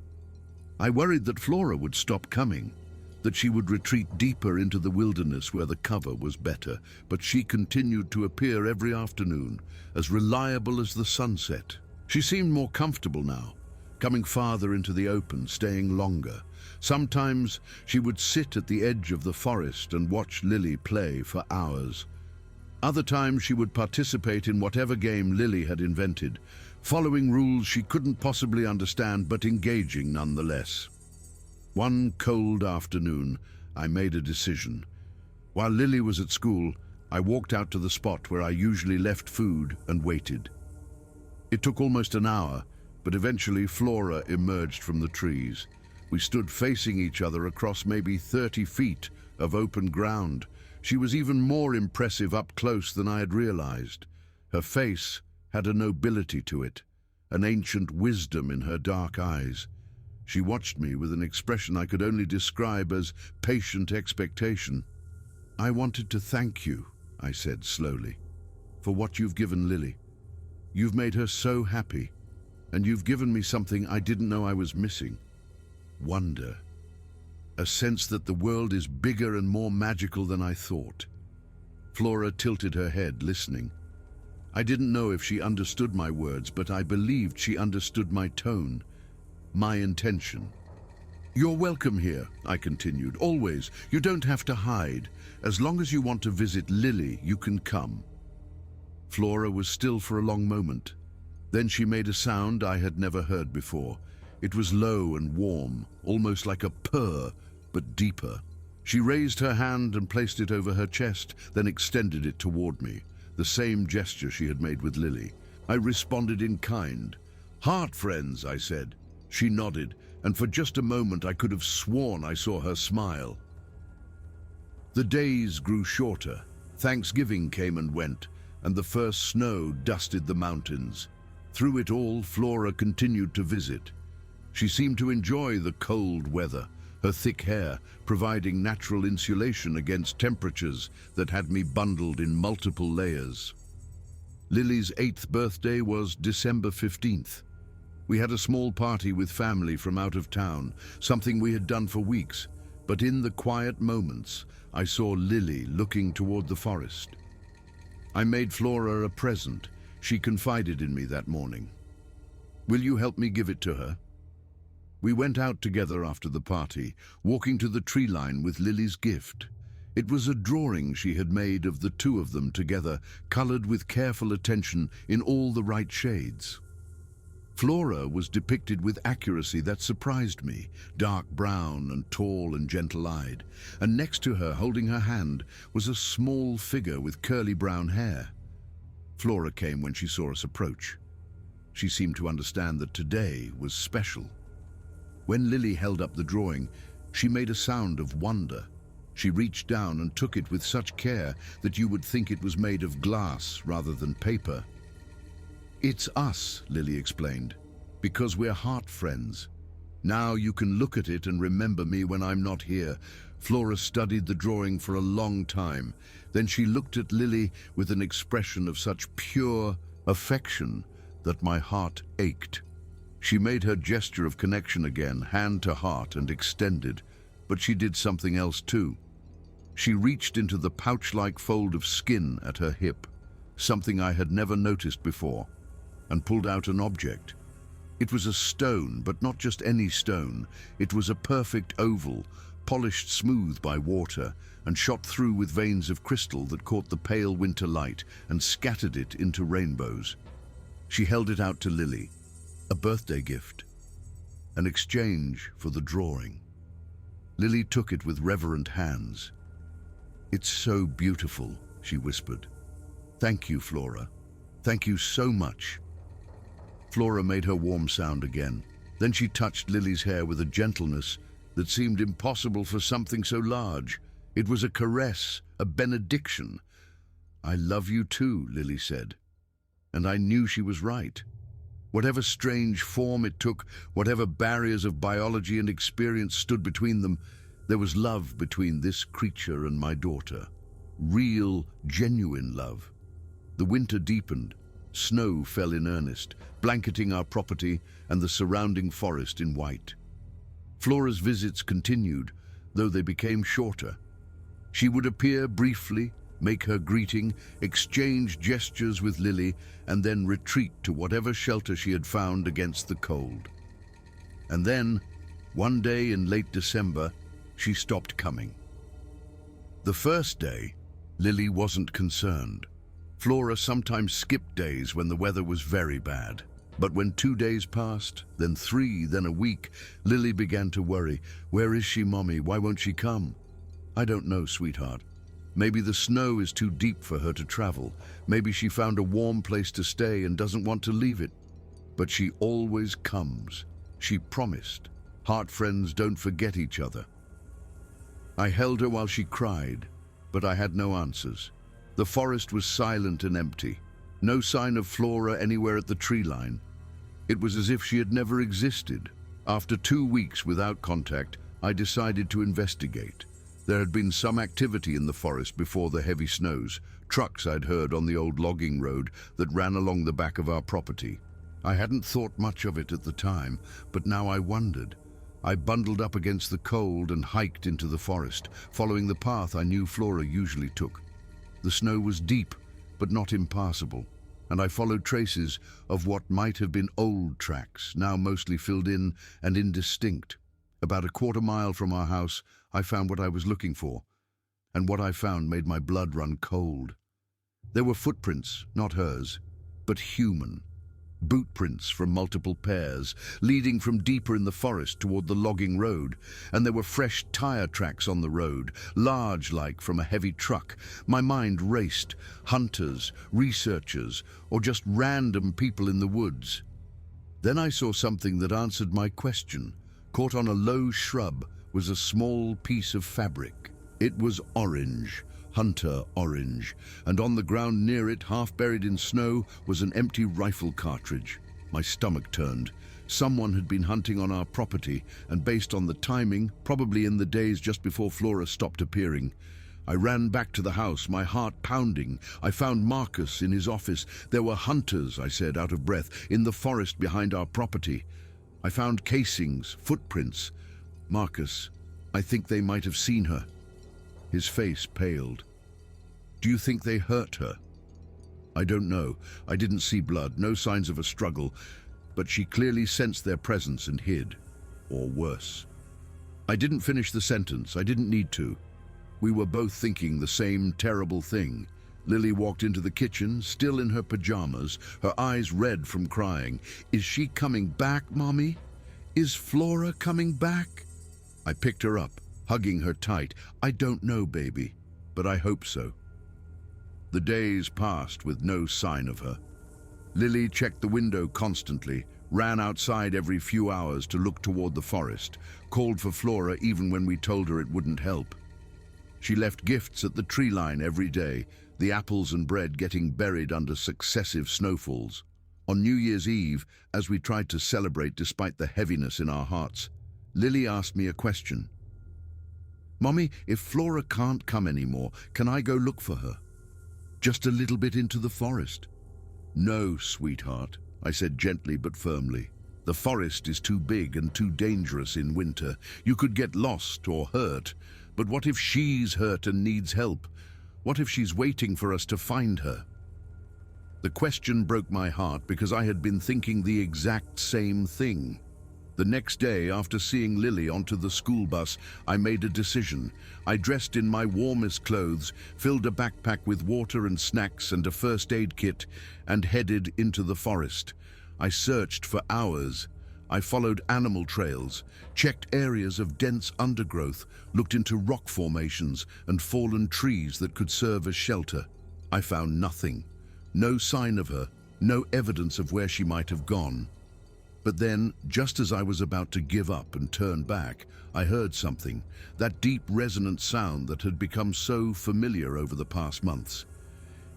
I worried that Flora would stop coming, that she would retreat deeper into the wilderness where the cover was better, but she continued to appear every afternoon, as reliable as the sunset. She seemed more comfortable now, coming farther into the open, staying longer. Sometimes she would sit at the edge of the forest and watch Lily play for hours. Other times she would participate in whatever game Lily had invented, following rules she couldn't possibly understand but engaging nonetheless. One cold afternoon, I made a decision. While Lily was at school, I walked out to the spot where I usually left food and waited. It took almost an hour, but eventually Flora emerged from the trees. We stood facing each other across maybe 30 feet of open ground. She was even more impressive up close than I had realized. Her face had a nobility to it, an ancient wisdom in her dark eyes. She watched me with an expression I could only describe as patient expectation. "I wanted to thank you," I said slowly, "for what you've given Lily. You've made her so happy, and you've given me something I didn't know I was missing. Wonder. A sense that the world is bigger and more magical than I thought." Flora tilted her head, listening. I didn't know if she understood my words, but I believed she understood my tone, my intention. "You're welcome here," I continued. "Always. You don't have to hide. As long as you want to visit Lily, you can come." Flora was still for a long moment. Then she made a sound I had never heard before. It was low and warm, almost like a purr, but deeper. She raised her hand and placed it over her chest, then extended it toward me, the same gesture she had made with Lily. I responded in kind. "Heart friends," I said. She nodded, and for just a moment I could have sworn I saw her smile. The days grew shorter. Thanksgiving came and went, and the first snow dusted the mountains. Through it all, Flora continued to visit. She seemed to enjoy the cold weather, her thick hair providing natural insulation against temperatures that had me bundled in multiple layers. Lily's 8th birthday was December 15th. We had a small party with family from out of town, something we had done for weeks, but in the quiet moments, I saw Lily looking toward the forest. I made Flora a present. She confided in me that morning. "Will you help me give it to her?" We went out together after the party, walking to the tree line with Lily's gift. It was a drawing she had made of the two of them together, colored with careful attention in all the right shades. Flora was depicted with accuracy that surprised me, dark brown and tall and gentle-eyed, and next to her, holding her hand, was a small figure with curly brown hair. Flora came when she saw us approach. She seemed to understand that today was special. When Lily held up the drawing, she made a sound of wonder. She reached down and took it with such care that you would think it was made of glass rather than paper. "It's us," Lily explained, "because we're heart friends. Now you can look at it and remember me when I'm not here." Flora studied the drawing for a long time. Then she looked at Lily with an expression of such pure affection that my heart ached. She made her gesture of connection again, hand to heart, and extended, but she did something else too. She reached into the pouch-like fold of skin at her hip, something I had never noticed before, and pulled out an object. It was a stone, but not just any stone. It was a perfect oval, polished smooth by water, and shot through with veins of crystal that caught the pale winter light and scattered it into rainbows. She held it out to Lily, a birthday gift, an exchange for the drawing. Lily took it with reverent hands. "It's so beautiful," she whispered. "Thank you, Flora. Thank you so much." Flora made her warm sound again. Then she touched Lily's hair with a gentleness that seemed impossible for something so large. It was a caress, a benediction. "I love you too," Lily said. And I knew she was right. Whatever strange form it took, whatever barriers of biology and experience stood between them, there was love between this creature and my daughter. Real, genuine love. The winter deepened. Snow fell in earnest, blanketing our property and the surrounding forest in white. Flora's visits continued, though they became shorter. She would appear briefly, make her greeting, exchange gestures with Lily, and then retreat to whatever shelter she had found against the cold. And then, one day in late December, she stopped coming. The first day, Lily wasn't concerned. Flora sometimes skipped days when the weather was very bad. But when 2 days passed, then 3, then a week, Lily began to worry. "Where is she, Mommy? Why won't she come?" "I don't know, sweetheart. Maybe the snow is too deep for her to travel. Maybe she found a warm place to stay and doesn't want to leave it. But she always comes. She promised. Heart friends don't forget each other." I held her while she cried, but I had no answers. The forest was silent and empty. No sign of Flora anywhere at the tree line. It was as if she had never existed. After 2 weeks without contact, I decided to investigate. There had been some activity in the forest before the heavy snows, trucks I'd heard on the old logging road that ran along the back of our property. I hadn't thought much of it at the time, but now I wondered. I bundled up against the cold and hiked into the forest, following the path I knew Flora usually took. The snow was deep, but not impassable, and I followed traces of what might have been old tracks, now mostly filled in and indistinct. About a quarter-mile from our house, I found what I was looking for, and what I found made my blood run cold. There were footprints, not hers, but human. Boot prints from multiple pairs, leading from deeper in the forest toward the logging road, and there were fresh tire tracks on the road, large like from a heavy truck. My mind raced. Hunters, researchers, or just random people in the woods. Then I saw something that answered my question. Caught on a low shrub was a small piece of fabric. It was orange. Hunter orange, and on the ground near it, half buried in snow, was an empty rifle cartridge. My stomach turned. Someone had been hunting on our property, and based on the timing, probably in the days just before Flora stopped appearing. I ran back to the house, my heart pounding. I found Marcus in his office. There were hunters, I said, out of breath, in the forest behind our property. I found casings, footprints. Marcus, I think they might have seen her. His face paled. Do you think they hurt her? I don't know. I didn't see blood, no signs of a struggle, but she clearly sensed their presence and hid. Or worse. I didn't finish the sentence. I didn't need to. We were both thinking the same terrible thing. Lily walked into the kitchen, still in her pajamas, her eyes red from crying. Is she coming back, Mommy? Is Flora coming back? I picked her up, hugging her tight. I don't know, baby, but I hope so. The days passed with no sign of her. Lily checked the window constantly, ran outside every few hours to look toward the forest, called for Flora even when we told her it wouldn't help. She left gifts at the tree line every day, the apples and bread getting buried under successive snowfalls. On New Year's Eve, as we tried to celebrate despite the heaviness in our hearts, Lily asked me a question. Mommy, if Flora can't come anymore, can I go look for her? Just a little bit into the forest. No, sweetheart, I said gently but firmly. The forest is too big and too dangerous in winter. You could get lost or hurt. But what if she's hurt and needs help? What if she's waiting for us to find her? The question broke my heart because I had been thinking the exact same thing. The next day, after seeing Lily onto the school bus, I made a decision. I dressed in my warmest clothes, filled a backpack with water and snacks and a first aid kit, and headed into the forest. I searched for hours. I followed animal trails, checked areas of dense undergrowth, looked into rock formations and fallen trees that could serve as shelter. I found nothing. No sign of her, no evidence of where she might have gone. But then, just as I was about to give up and turn back, I heard something, that deep resonant sound that had become so familiar over the past months.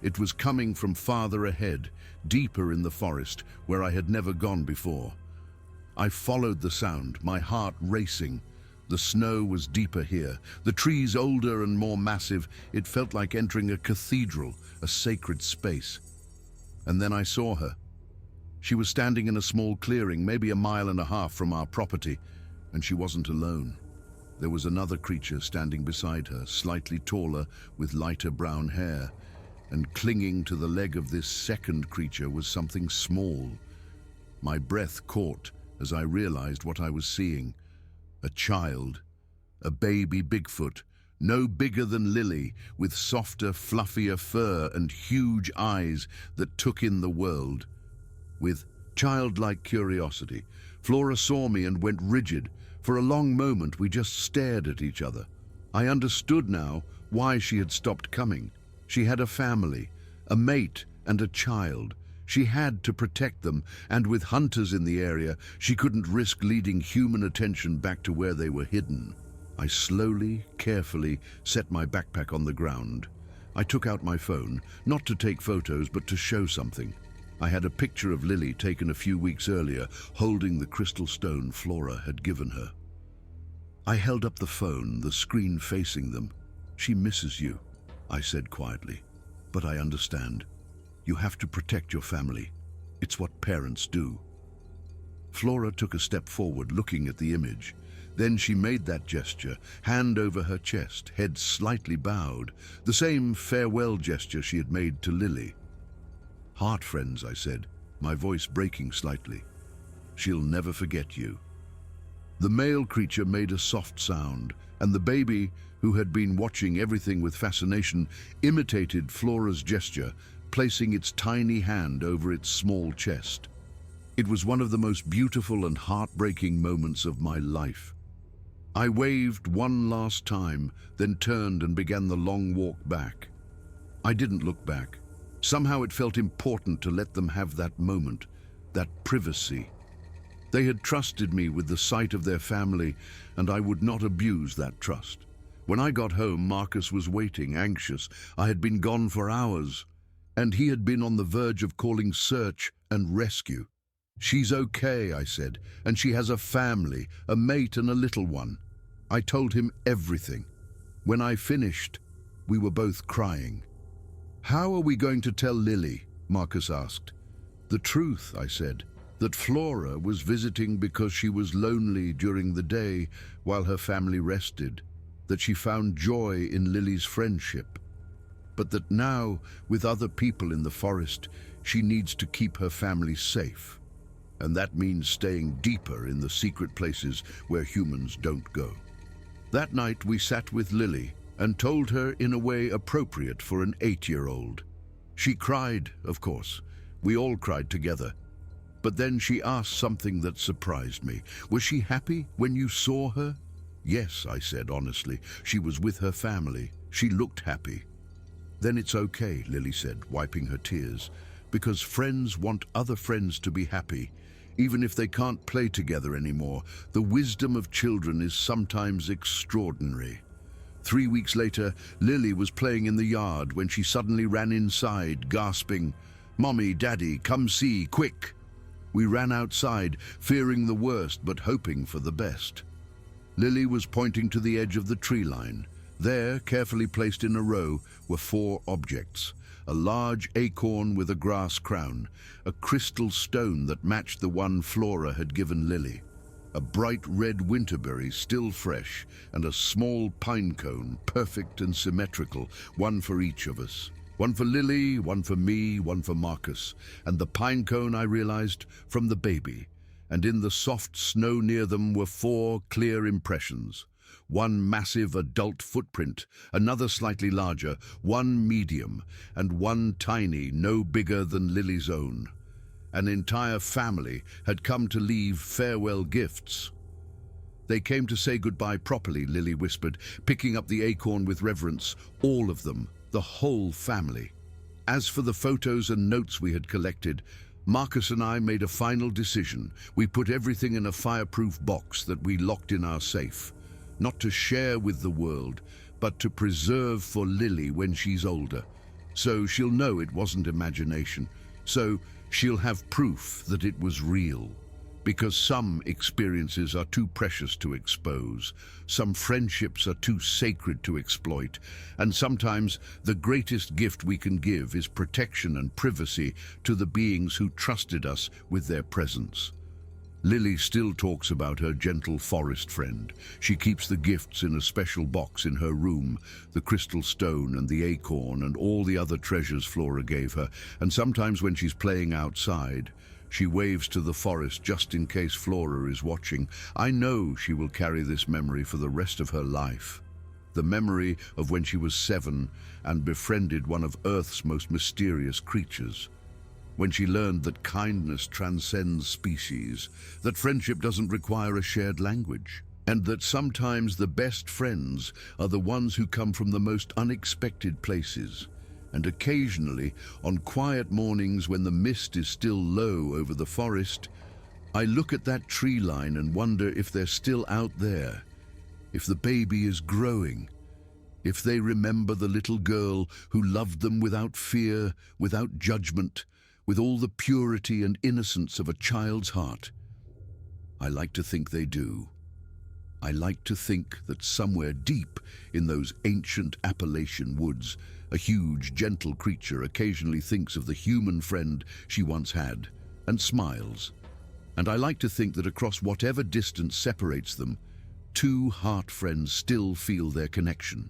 It was coming from farther ahead, deeper in the forest, where I had never gone before. I followed the sound, my heart racing. The snow was deeper here, the trees older and more massive. It felt like entering a cathedral, a sacred space. And then I saw her. She was standing in a small clearing, maybe a mile and a half from our property, and she wasn't alone. There was another creature standing beside her, slightly taller, with lighter brown hair, and clinging to the leg of this second creature was something small. My breath caught as I realized what I was seeing. A child, a baby Bigfoot, no bigger than Lily, with softer, fluffier fur and huge eyes that took in the world. With childlike curiosity, Flora saw me and went rigid. For a long moment, we just stared at each other. I understood now why she had stopped coming. She had a family, a mate, and a child. She had to protect them, and with hunters in the area, she couldn't risk leading human attention back to where they were hidden. I slowly, carefully set my backpack on the ground. I took out my phone, not to take photos, but to show something. I had a picture of Lily taken a few weeks earlier, holding the crystal stone Flora had given her. I held up the phone, the screen facing them. She misses you, I said quietly. But I understand. You have to protect your family. It's what parents do. Flora took a step forward, looking at the image. Then she made that gesture, hand over her chest, head slightly bowed, the same farewell gesture she had made to Lily. Heart friends, I said, my voice breaking slightly. She'll never forget you. The male creature made a soft sound, and the baby, who had been watching everything with fascination, imitated Flora's gesture, placing its tiny hand over its small chest. It was one of the most beautiful and heartbreaking moments of my life. I waved one last time, then turned and began the long walk back. I didn't look back. Somehow it felt important to let them have that moment, that privacy. They had trusted me with the sight of their family, and I would not abuse that trust. When I got home, Marcus was waiting, anxious. I had been gone for hours, and he had been on the verge of calling search and rescue. "She's okay," I said, "and she has a family, a mate and a little one." I told him everything. When I finished, we were both crying. "How are we going to tell Lily?" Marcus asked. "The truth," I said, "that Flora was visiting because she was lonely during the day while her family rested, that she found joy in Lily's friendship, but that now, with other people in the forest, she needs to keep her family safe. And that means staying deeper in the secret places where humans don't go." That night we sat with Lily and told her in a way appropriate for an 8-year-old. She cried, of course. We all cried together. But then she asked something that surprised me. "Was she happy when you saw her?" "Yes," I said honestly. "She was with her family. She looked happy." "Then it's okay," Lily said, wiping her tears, "because friends want other friends to be happy. Even if they can't play together anymore, the wisdom of children is sometimes extraordinary." 3 weeks later, Lily was playing in the yard when she suddenly ran inside, gasping, "Mommy, Daddy, come see, quick!" We ran outside, fearing the worst but hoping for the best. Lily was pointing to the edge of the tree line. There, carefully placed in a row, were 4 objects. A large acorn with a grass crown, a crystal stone that matched the one Flora had given Lily, a bright red winterberry still fresh, and a small pine cone, perfect and symmetrical, one for each of us. One for Lily, one for me, one for Marcus, and the pine cone, I realized, from the baby. And in the soft snow near them were 4 clear impressions. One massive adult footprint, another slightly larger, one medium, and one tiny, no bigger than Lily's own. An entire family had come to leave farewell gifts. "They came to say goodbye properly," Lily whispered, picking up the acorn with reverence. "All of them, the whole family." As for the photos and notes we had collected, Marcus and I made a final decision. We put everything in a fireproof box that we locked in our safe. Not to share with the world, but to preserve for Lily when she's older. So she'll know it wasn't imagination. So she'll have proof that it was real. Because some experiences are too precious to expose, some friendships are too sacred to exploit, and sometimes the greatest gift we can give is protection and privacy to the beings who trusted us with their presence. Lily still talks about her gentle forest friend. She keeps the gifts in a special box in her room, the crystal stone and the acorn and all the other treasures Flora gave her, and sometimes when she's playing outside, she waves to the forest just in case Flora is watching. I know she will carry this memory for the rest of her life. The memory of when she was 7 and befriended one of Earth's most mysterious creatures. When she learned that kindness transcends species, that friendship doesn't require a shared language, and that sometimes the best friends are the ones who come from the most unexpected places. And occasionally, on quiet mornings when the mist is still low over the forest, I look at that tree line and wonder if they're still out there, if the baby is growing, if they remember the little girl who loved them without fear, without judgment, with all the purity and innocence of a child's heart. I like to think they do. I like to think that somewhere deep in those ancient Appalachian woods, a huge, gentle creature occasionally thinks of the human friend she once had and smiles. And I like to think that across whatever distance separates them, 2 heart friends still feel their connection.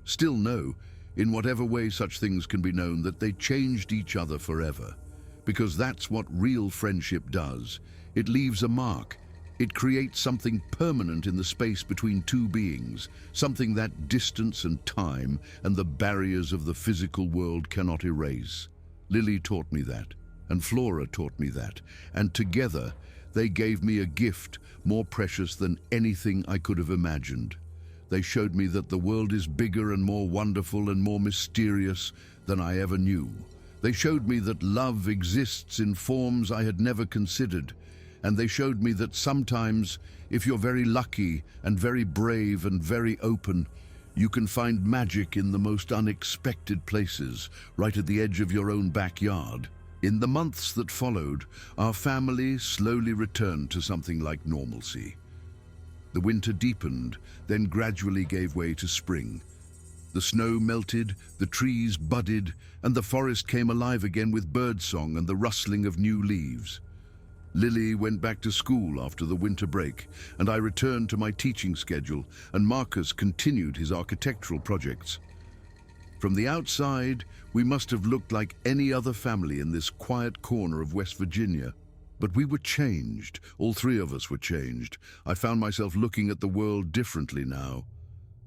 Still know, in whatever way such things can be known, that they changed each other forever. Because that's what real friendship does. It leaves a mark. It creates something permanent in the space between two beings, something that distance and time and the barriers of the physical world cannot erase. Lily taught me that, and Flora taught me that, and together they gave me a gift more precious than anything I could have imagined. They showed me that the world is bigger and more wonderful and more mysterious than I ever knew. They showed me that love exists in forms I had never considered, and they showed me that sometimes, if you're very lucky and very brave and very open, you can find magic in the most unexpected places, right at the edge of your own backyard. In the months that followed, our family slowly returned to something like normalcy. The winter deepened, then gradually gave way to spring. The snow melted, the trees budded, and the forest came alive again with birdsong and the rustling of new leaves. Lily went back to school after the winter break, and I returned to my teaching schedule, and Marcus continued his architectural projects. From the outside, we must have looked like any other family in this quiet corner of West Virginia. But we were changed. All three of us were changed. I found myself looking at the world differently now.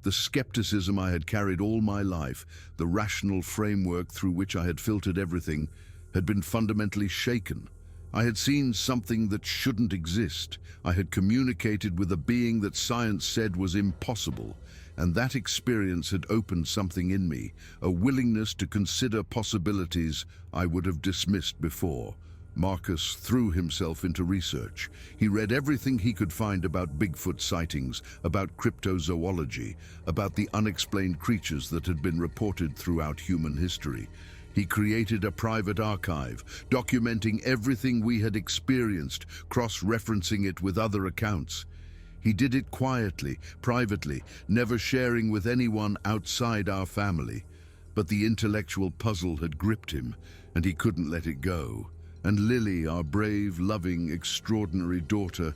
The skepticism I had carried all my life, the rational framework through which I had filtered everything, had been fundamentally shaken. I had seen something that shouldn't exist. I had communicated with a being that science said was impossible, and that experience had opened something in me, a willingness to consider possibilities I would have dismissed before. Marcus threw himself into research. He read everything he could find about Bigfoot sightings, about cryptozoology, about the unexplained creatures that had been reported throughout human history. He created a private archive, documenting everything we had experienced, cross-referencing it with other accounts. He did it quietly, privately, never sharing with anyone outside our family. But the intellectual puzzle had gripped him, and he couldn't let it go. And Lily, our brave, loving, extraordinary daughter,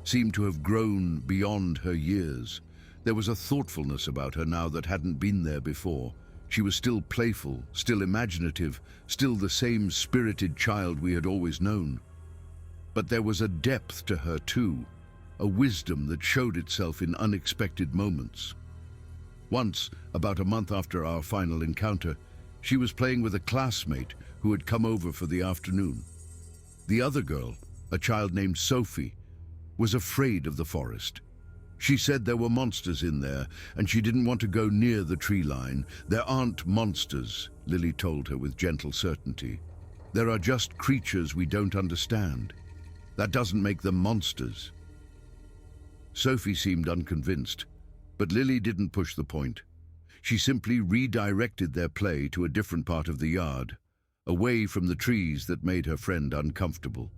seemed to have grown beyond her years. There was a thoughtfulness about her now that hadn't been there before. She was still playful, still imaginative, still the same spirited child we had always known. But there was a depth to her too, a wisdom that showed itself in unexpected moments. Once, about a month after our final encounter, she was playing with a classmate who had come over for the afternoon. The other girl, a child named Sophie, was afraid of the forest. She said there were monsters in there, and she didn't want to go near the tree line. There aren't monsters, Lily told her with gentle certainty. There are just creatures we don't understand. That doesn't make them monsters. Sophie seemed unconvinced, but Lily didn't push the point. She simply redirected their play to a different part of the yard, away from the trees that made her friend uncomfortable.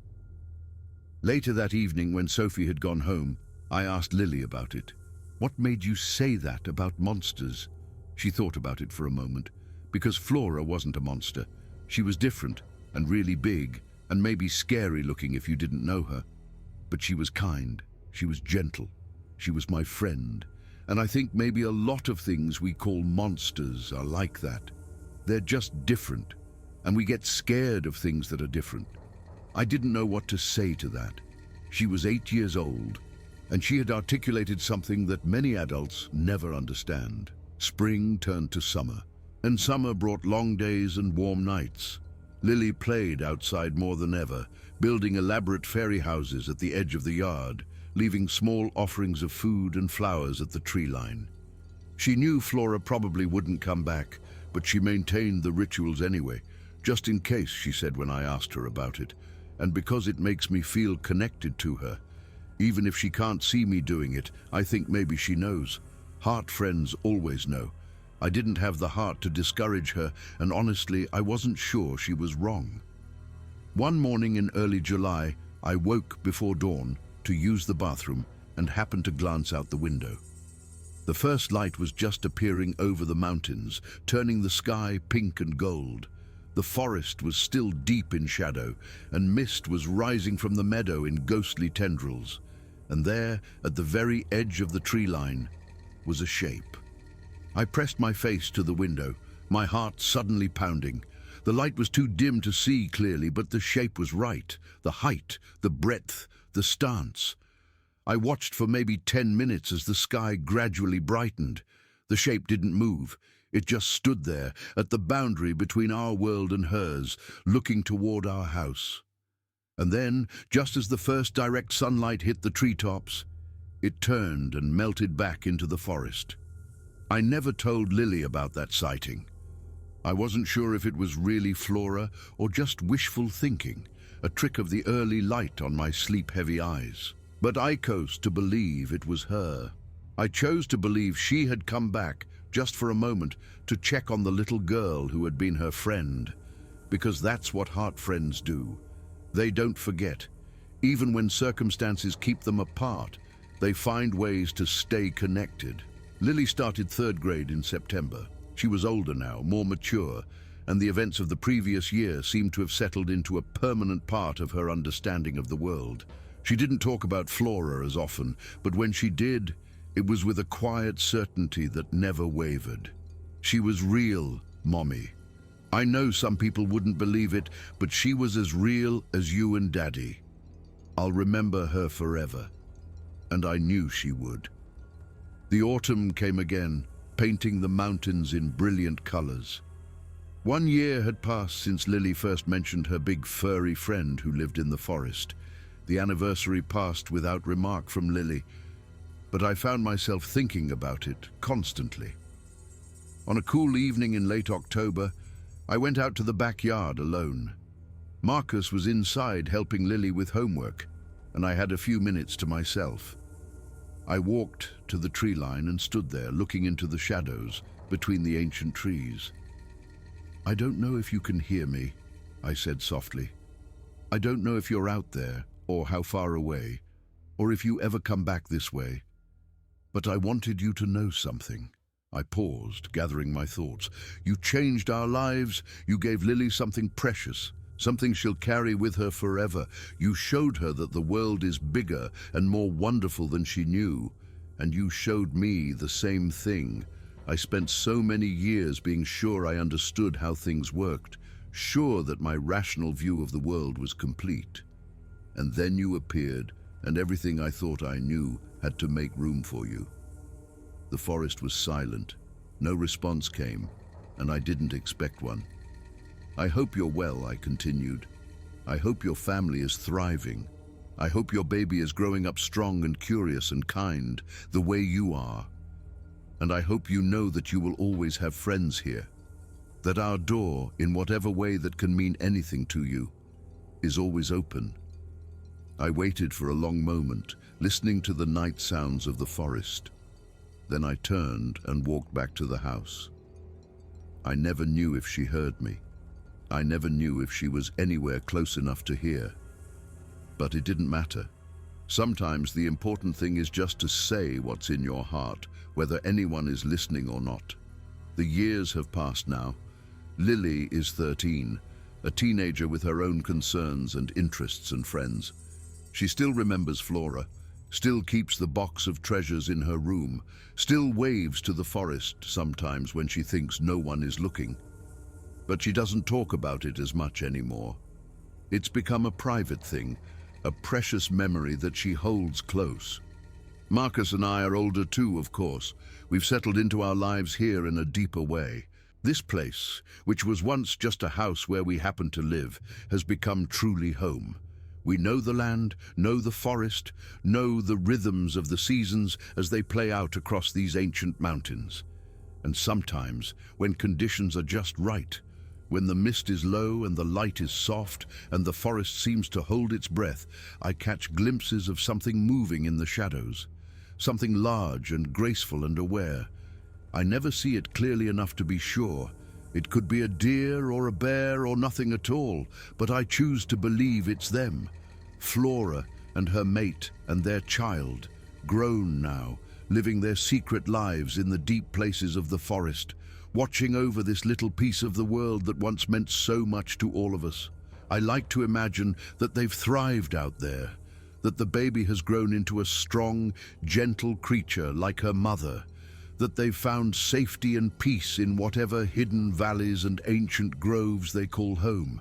Later that evening, when Sophie had gone home, I asked Lily about it. What made you say that about monsters? She thought about it for a moment. Because Flora wasn't a monster. She was different and really big and maybe scary looking if you didn't know her. But she was kind. She was gentle. She was my friend. And I think maybe a lot of things we call monsters are like that. They're just different. And we get scared of things that are different. I didn't know what to say to that. She was 8 years old, and she had articulated something that many adults never understand. Spring turned to summer, and summer brought long days and warm nights. Lily played outside more than ever, building elaborate fairy houses at the edge of the yard, leaving small offerings of food and flowers at the tree line. She knew Flora probably wouldn't come back, but she maintained the rituals anyway, just in case, she said when I asked her about it, and because it makes me feel connected to her. Even if she can't see me doing it, I think maybe she knows. Heart friends always know. I didn't have the heart to discourage her, and honestly, I wasn't sure she was wrong. One morning in early July, I woke before dawn to use the bathroom and happened to glance out the window. The first light was just appearing over the mountains, turning the sky pink and gold. The forest was still deep in shadow, and mist was rising from the meadow in ghostly tendrils. And there, at the very edge of the tree line, was a shape. I pressed my face to the window, my heart suddenly pounding. The light was too dim to see clearly, but the shape was right. The height, the breadth, the stance. I watched for maybe 10 minutes as the sky gradually brightened. The shape didn't move. It just stood there, at the boundary between our world and hers, looking toward our house. And then, just as the first direct sunlight hit the treetops, it turned and melted back into the forest. I never told Lily about that sighting. I wasn't sure if it was really Flora or just wishful thinking, a trick of the early light on my sleep-heavy eyes. But I chose to believe it was her. I chose to believe she had come back just for a moment to check on the little girl who had been her friend, because that's what heart friends do. They don't forget. Even when circumstances keep them apart, they find ways to stay connected. Lily started 3rd grade in September. She was older now, more mature, and the events of the previous year seemed to have settled into a permanent part of her understanding of the world. She didn't talk about Flora as often, but when she did, it was with a quiet certainty that never wavered. She was real, Mommy. I know some people wouldn't believe it, but she was as real as you and Daddy. I'll remember her forever. And I knew she would. The autumn came again, painting the mountains in brilliant colors. 1 year had passed since Lily first mentioned her big furry friend who lived in the forest. The anniversary passed without remark from Lily, but I found myself thinking about it constantly. On a cool evening in late October, I went out to the backyard alone. Marcus was inside helping Lily with homework, and I had a few minutes to myself. I walked to the tree line and stood there looking into the shadows between the ancient trees. "I don't know if you can hear me," I said softly. "I don't know if you're out there, or how far away, or if you ever come back this way. But I wanted you to know something." I paused, gathering my thoughts. "You changed our lives. You gave Lily something precious, something she'll carry with her forever. You showed her that the world is bigger and more wonderful than she knew. And you showed me the same thing. I spent so many years being sure I understood how things worked, sure that my rational view of the world was complete. And then you appeared, and everything I thought I knew had to make room for you." The forest was silent. No response came, and I didn't expect one. "I hope you're well," I continued. "I hope your family is thriving. I hope your baby is growing up strong and curious and kind, the way you are. And I hope you know that you will always have friends here, that our door, in whatever way that can mean anything to you, is always open." I waited for a long moment, listening to the night sounds of the forest. Then I turned and walked back to the house. I never knew if she heard me. I never knew if she was anywhere close enough to hear. But it didn't matter. Sometimes the important thing is just to say what's in your heart, whether anyone is listening or not. The years have passed now. Lily is 13, a teenager with her own concerns and interests and friends. She still remembers Flora, still keeps the box of treasures in her room, still waves to the forest sometimes when she thinks no one is looking. But she doesn't talk about it as much anymore. It's become a private thing, a precious memory that she holds close. Marcus and I are older too, of course. We've settled into our lives here in a deeper way. This place, which was once just a house where we happened to live, has become truly home. We know the land, know the forest, know the rhythms of the seasons as they play out across these ancient mountains. And sometimes, when conditions are just right, when the mist is low and the light is soft and the forest seems to hold its breath, I catch glimpses of something moving in the shadows, something large and graceful and aware. I never see it clearly enough to be sure. It could be a deer or a bear or nothing at all, but I choose to believe it's them. Flora and her mate and their child, grown now, living their secret lives in the deep places of the forest, watching over this little piece of the world that once meant so much to all of us. I like to imagine that they've thrived out there, that the baby has grown into a strong, gentle creature like her mother, that they've found safety and peace in whatever hidden valleys and ancient groves they call home.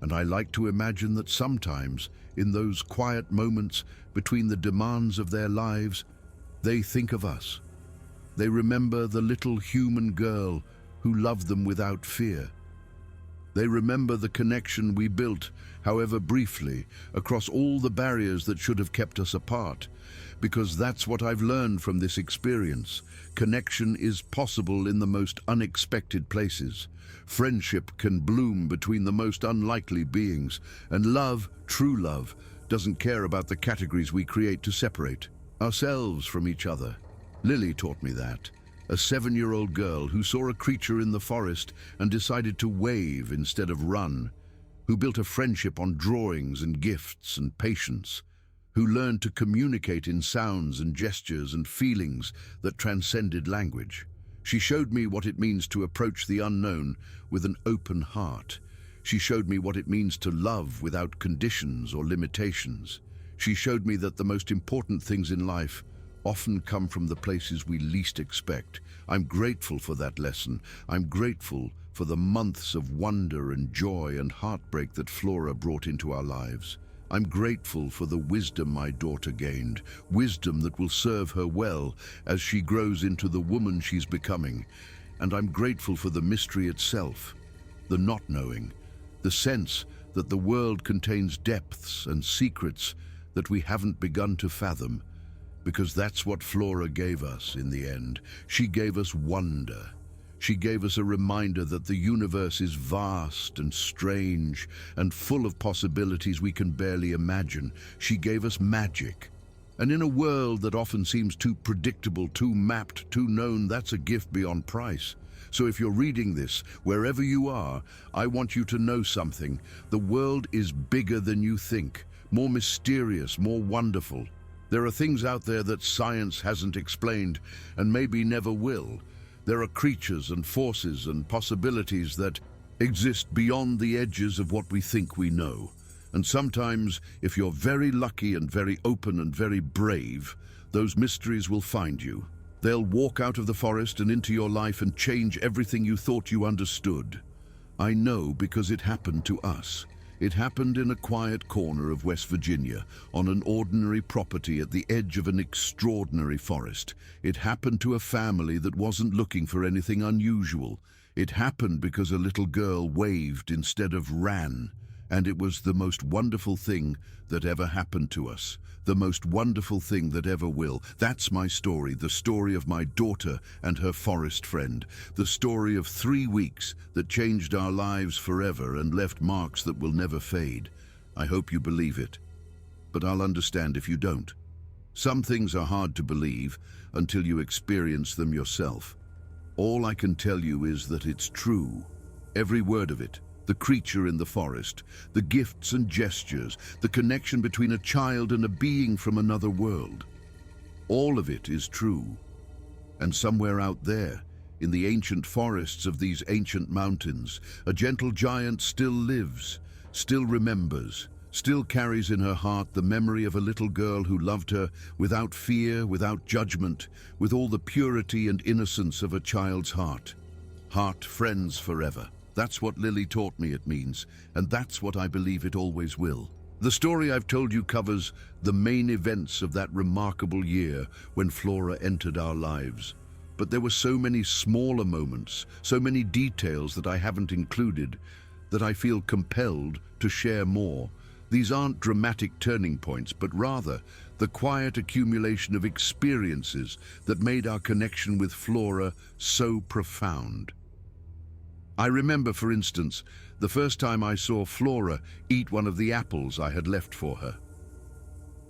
And I like to imagine that sometimes, in those quiet moments between the demands of their lives, they think of us. They remember the little human girl who loved them without fear. They remember the connection we built, however briefly, across all the barriers that should have kept us apart. Because that's what I've learned from this experience. Connection is possible in the most unexpected places. Friendship can bloom between the most unlikely beings. And love, true love, doesn't care about the categories we create to separate ourselves from each other. Lily taught me that. A 7-year-old girl who saw a creature in the forest and decided to wave instead of run, who built a friendship on drawings and gifts and patience, who learned to communicate in sounds and gestures and feelings that transcended language. She showed me what it means to approach the unknown with an open heart. She showed me what it means to love without conditions or limitations. She showed me that the most important things in life often come from the places we least expect. I'm grateful for that lesson. I'm grateful for the months of wonder and joy and heartbreak that Flora brought into our lives. I'm grateful for the wisdom my daughter gained, wisdom that will serve her well as she grows into the woman she's becoming. And I'm grateful for the mystery itself, the not knowing, the sense that the world contains depths and secrets that we haven't begun to fathom. Because that's what Flora gave us in the end. She gave us wonder. She gave us a reminder that the universe is vast and strange and full of possibilities we can barely imagine. She gave us magic. And in a world that often seems too predictable, too mapped, too known, that's a gift beyond price. So if you're reading this, wherever you are, I want you to know something. The world is bigger than you think, more mysterious, more wonderful. There are things out there that science hasn't explained and maybe never will. There are creatures and forces and possibilities that exist beyond the edges of what we think we know. And sometimes, if you're very lucky and very open and very brave, those mysteries will find you. They'll walk out of the forest and into your life and change everything you thought you understood. I know because it happened to us. It happened in a quiet corner of West Virginia, on an ordinary property at the edge of an extraordinary forest. It happened to a family that wasn't looking for anything unusual. It happened because a little girl waved instead of ran. And it was the most wonderful thing that ever happened to us. The most wonderful thing that ever will. That's my story, the story of my daughter and her forest friend. The story of 3 weeks that changed our lives forever and left marks that will never fade. I hope you believe it, but I'll understand if you don't. Some things are hard to believe until you experience them yourself. All I can tell you is that it's true. Every word of it. The creature in the forest, the gifts and gestures, the connection between a child and a being from another world. All of it is true. And somewhere out there, in the ancient forests of these ancient mountains, a gentle giant still lives, still remembers, still carries in her heart the memory of a little girl who loved her without fear, without judgment, with all the purity and innocence of a child's heart. Heart friends forever. That's what Lily taught me it means, and that's what I believe it always will. The story I've told you covers the main events of that remarkable year when Flora entered our lives. But there were so many smaller moments, so many details that I haven't included, that I feel compelled to share more. These aren't dramatic turning points, but rather the quiet accumulation of experiences that made our connection with Flora so profound. I remember, for instance, the first time I saw Flora eat one of the apples I had left for her.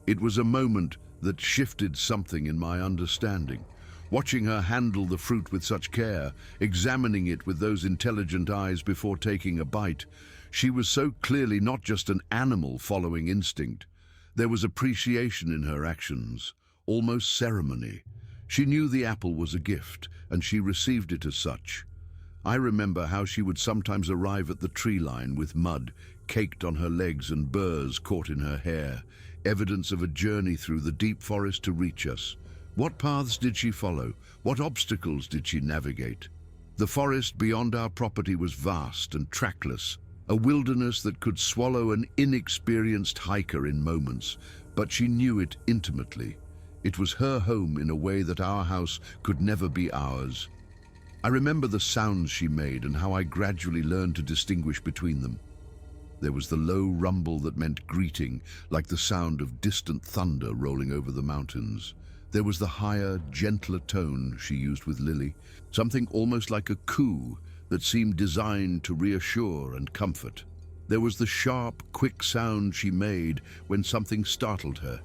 It was a moment that shifted something in my understanding. Watching her handle the fruit with such care, examining it with those intelligent eyes before taking a bite, she was so clearly not just an animal following instinct. There was appreciation in her actions, almost ceremony. She knew the apple was a gift, and she received it as such. I remember how she would sometimes arrive at the tree line with mud caked on her legs and burrs caught in her hair, evidence of a journey through the deep forest to reach us. What paths did she follow? What obstacles did she navigate? The forest beyond our property was vast and trackless, a wilderness that could swallow an inexperienced hiker in moments, but she knew it intimately. It was her home in a way that our house could never be ours. I remember the sounds she made and how I gradually learned to distinguish between them. There was the low rumble that meant greeting, like the sound of distant thunder rolling over the mountains. There was the higher, gentler tone she used with Lily, something almost like a coo that seemed designed to reassure and comfort. There was the sharp, quick sound she made when something startled her,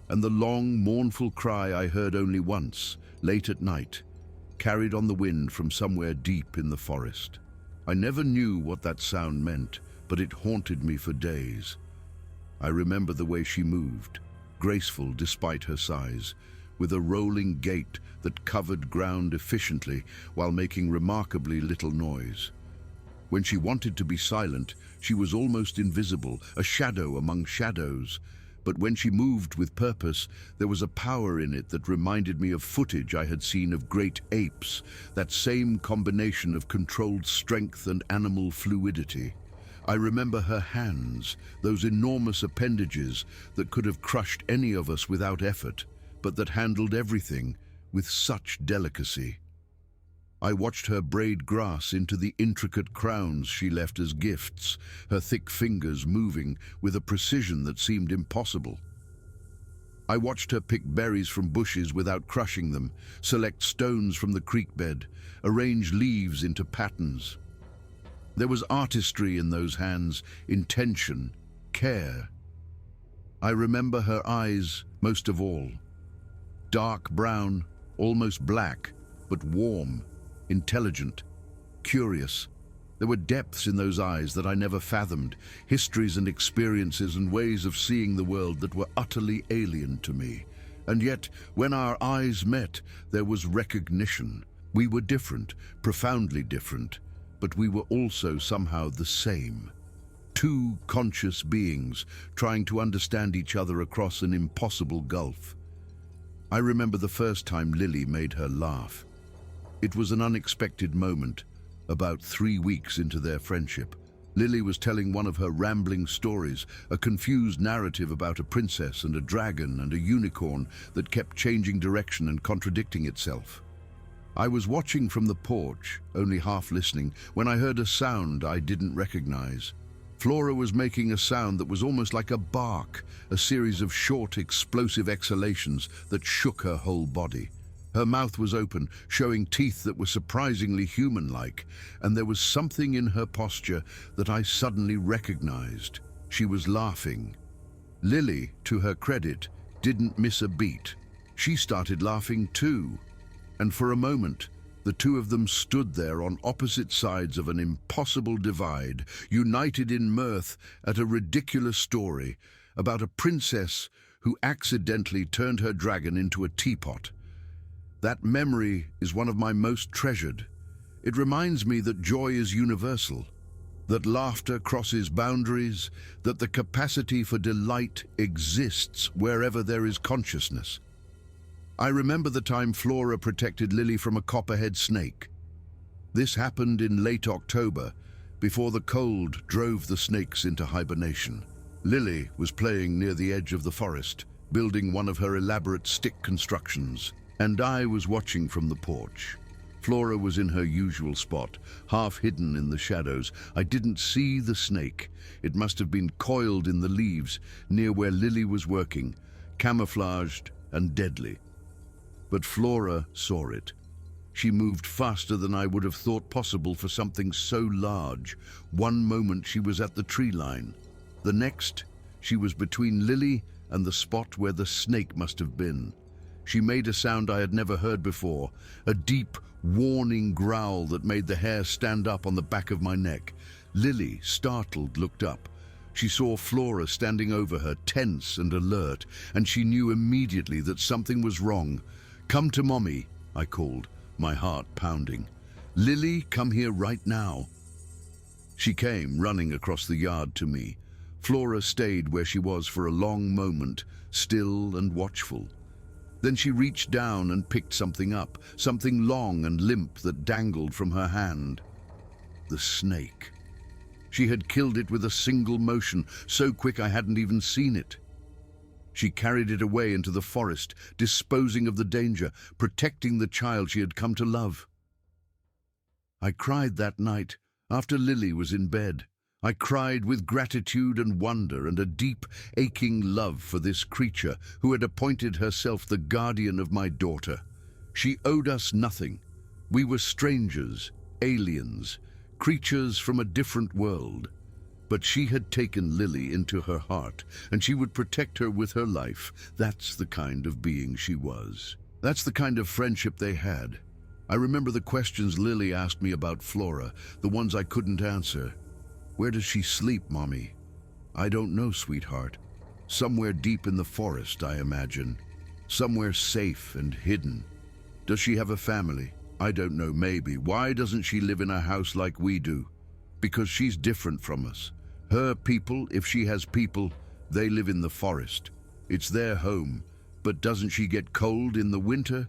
and the long, mournful cry I heard only once, late at night, carried on the wind from somewhere deep in the forest. I never knew what that sound meant, but it haunted me for days. I remember the way she moved, graceful despite her size, with a rolling gait that covered ground efficiently while making remarkably little noise. When she wanted to be silent, she was almost invisible, a shadow among shadows. But when she moved with purpose, there was a power in it that reminded me of footage I had seen of great apes, that same combination of controlled strength and animal fluidity. I remember her hands, those enormous appendages that could have crushed any of us without effort, but that handled everything with such delicacy. I watched her braid grass into the intricate crowns she left as gifts, her thick fingers moving with a precision that seemed impossible. I watched her pick berries from bushes without crushing them, select stones from the creek bed, arrange leaves into patterns. There was artistry in those hands, intention, care. I remember her eyes most of all. Dark brown, almost black, but warm, intelligent, curious. There were depths in those eyes that I never fathomed, histories and experiences and ways of seeing the world that were utterly alien to me. And yet, when our eyes met, there was recognition. We were different, profoundly different, but we were also somehow the same. Two conscious beings trying to understand each other across an impossible gulf. I remember the first time Lily made her laugh. It was an unexpected moment, about 3 weeks into their friendship. Lily was telling one of her rambling stories, a confused narrative about a princess and a dragon and a unicorn that kept changing direction and contradicting itself. I was watching from the porch, only half listening, when I heard a sound I didn't recognize. Flora was making a sound that was almost like a bark, a series of short, explosive exhalations that shook her whole body. Her mouth was open, showing teeth that were surprisingly human-like, and there was something in her posture that I suddenly recognized. She was laughing. Lily, to her credit, didn't miss a beat. She started laughing too. And for a moment, the two of them stood there on opposite sides of an impossible divide, united in mirth at a ridiculous story about a princess who accidentally turned her dragon into a teapot. That memory is one of my most treasured. It reminds me that joy is universal, that laughter crosses boundaries, that the capacity for delight exists wherever there is consciousness. I remember the time Flora protected Lily from a copperhead snake. This happened in late October, before the cold drove the snakes into hibernation. Lily was playing near the edge of the forest, building one of her elaborate stick constructions, and I was watching from the porch. Flora was in her usual spot, half hidden in the shadows. I didn't see the snake. It must have been coiled in the leaves near where Lily was working, camouflaged and deadly. But Flora saw it. She moved faster than I would have thought possible for something so large. One moment she was at the tree line. The next, she was between Lily and the spot where the snake must have been. She made a sound I had never heard before, a deep, warning growl that made the hair stand up on the back of my neck. Lily, startled, looked up. She saw Flora standing over her, tense and alert, and she knew immediately that something was wrong. "Come to Mommy," I called, my heart pounding. "Lily, come here right now." She came, running across the yard to me. Flora stayed where she was for a long moment, still and watchful. Then she reached down and picked something up, something long and limp that dangled from her hand. The snake. She had killed it with a single motion, so quick I hadn't even seen it. She carried it away into the forest, disposing of the danger, protecting the child she had come to love. I cried that night, after Lily was in bed. I cried with gratitude and wonder and a deep, aching love for this creature who had appointed herself the guardian of my daughter. She owed us nothing. We were strangers, aliens, creatures from a different world. But she had taken Lily into her heart, and she would protect her with her life. That's the kind of being she was. That's the kind of friendship they had. I remember the questions Lily asked me about Flora, the ones I couldn't answer. Where does she sleep, Mommy? I don't know, sweetheart. Somewhere deep in the forest, I imagine. Somewhere safe and hidden. Does she have a family? I don't know, maybe. Why doesn't she live in a house like we do? Because she's different from us. Her people, if she has people, they live in the forest. It's their home. But doesn't she get cold in the winter?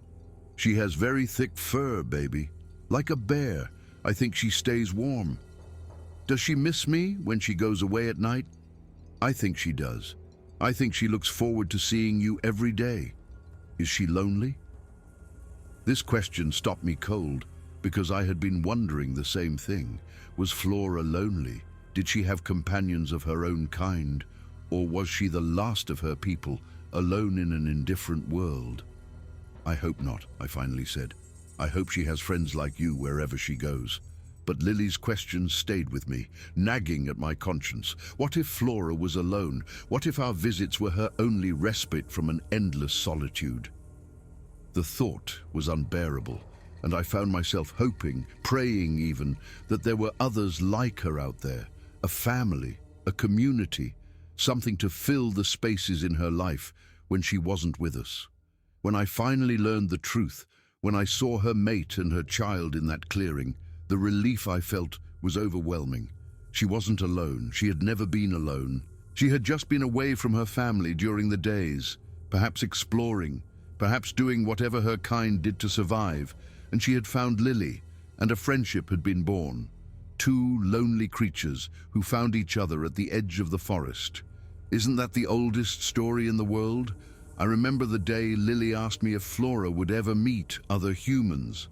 She has very thick fur, baby. Like a bear. I think she stays warm. Does she miss me when she goes away at night? I think she does. I think she looks forward to seeing you every day. Is she lonely? This question stopped me cold, because I had been wondering the same thing. Was Flora lonely? Did she have companions of her own kind? Or was she the last of her people, alone in an indifferent world? I hope not, I finally said. I hope she has friends like you wherever she goes. But Lily's questions stayed with me, nagging at my conscience. What if Flora was alone? What if our visits were her only respite from an endless solitude? The thought was unbearable, and I found myself hoping, praying even, that there were others like her out there, a family, a community, something to fill the spaces in her life when she wasn't with us. When I finally learned the truth, when I saw her mate and her child in that clearing, the relief I felt was overwhelming. She wasn't alone. She had never been alone. She had just been away from her family during the days, perhaps exploring, perhaps doing whatever her kind did to survive, and she had found Lily, and a friendship had been born. Two lonely creatures who found each other at the edge of the forest. Isn't that the oldest story in the world? I remember the day Lily asked me if Flora would ever meet other humans.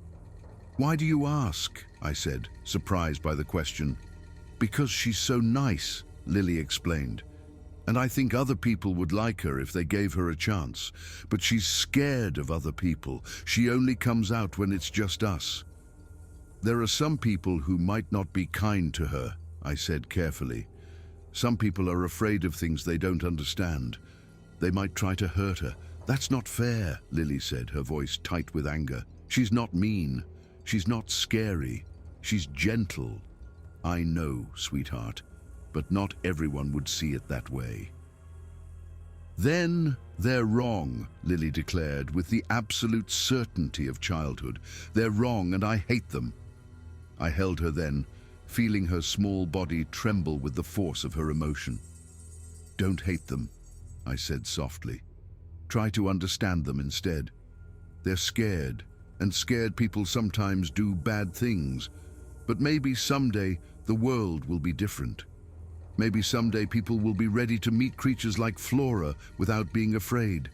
Why do you ask? I said, surprised by the question. Because she's so nice, Lily explained. And I think other people would like her if they gave her a chance. But she's scared of other people. She only comes out when it's just us. There are some people who might not be kind to her, I said carefully. Some people are afraid of things they don't understand. They might try to hurt her. That's not fair, Lily said, her voice tight with anger. She's not mean. She's not scary. She's gentle. I know, sweetheart, but not everyone would see it that way. Then they're wrong, Lily declared with the absolute certainty of childhood. They're wrong and I hate them. I held her then, feeling her small body tremble with the force of her emotion. Don't hate them, I said softly. Try to understand them instead. They're scared, and scared people sometimes do bad things. But maybe someday the world will be different. Maybe someday people will be ready to meet creatures like Flora without being afraid.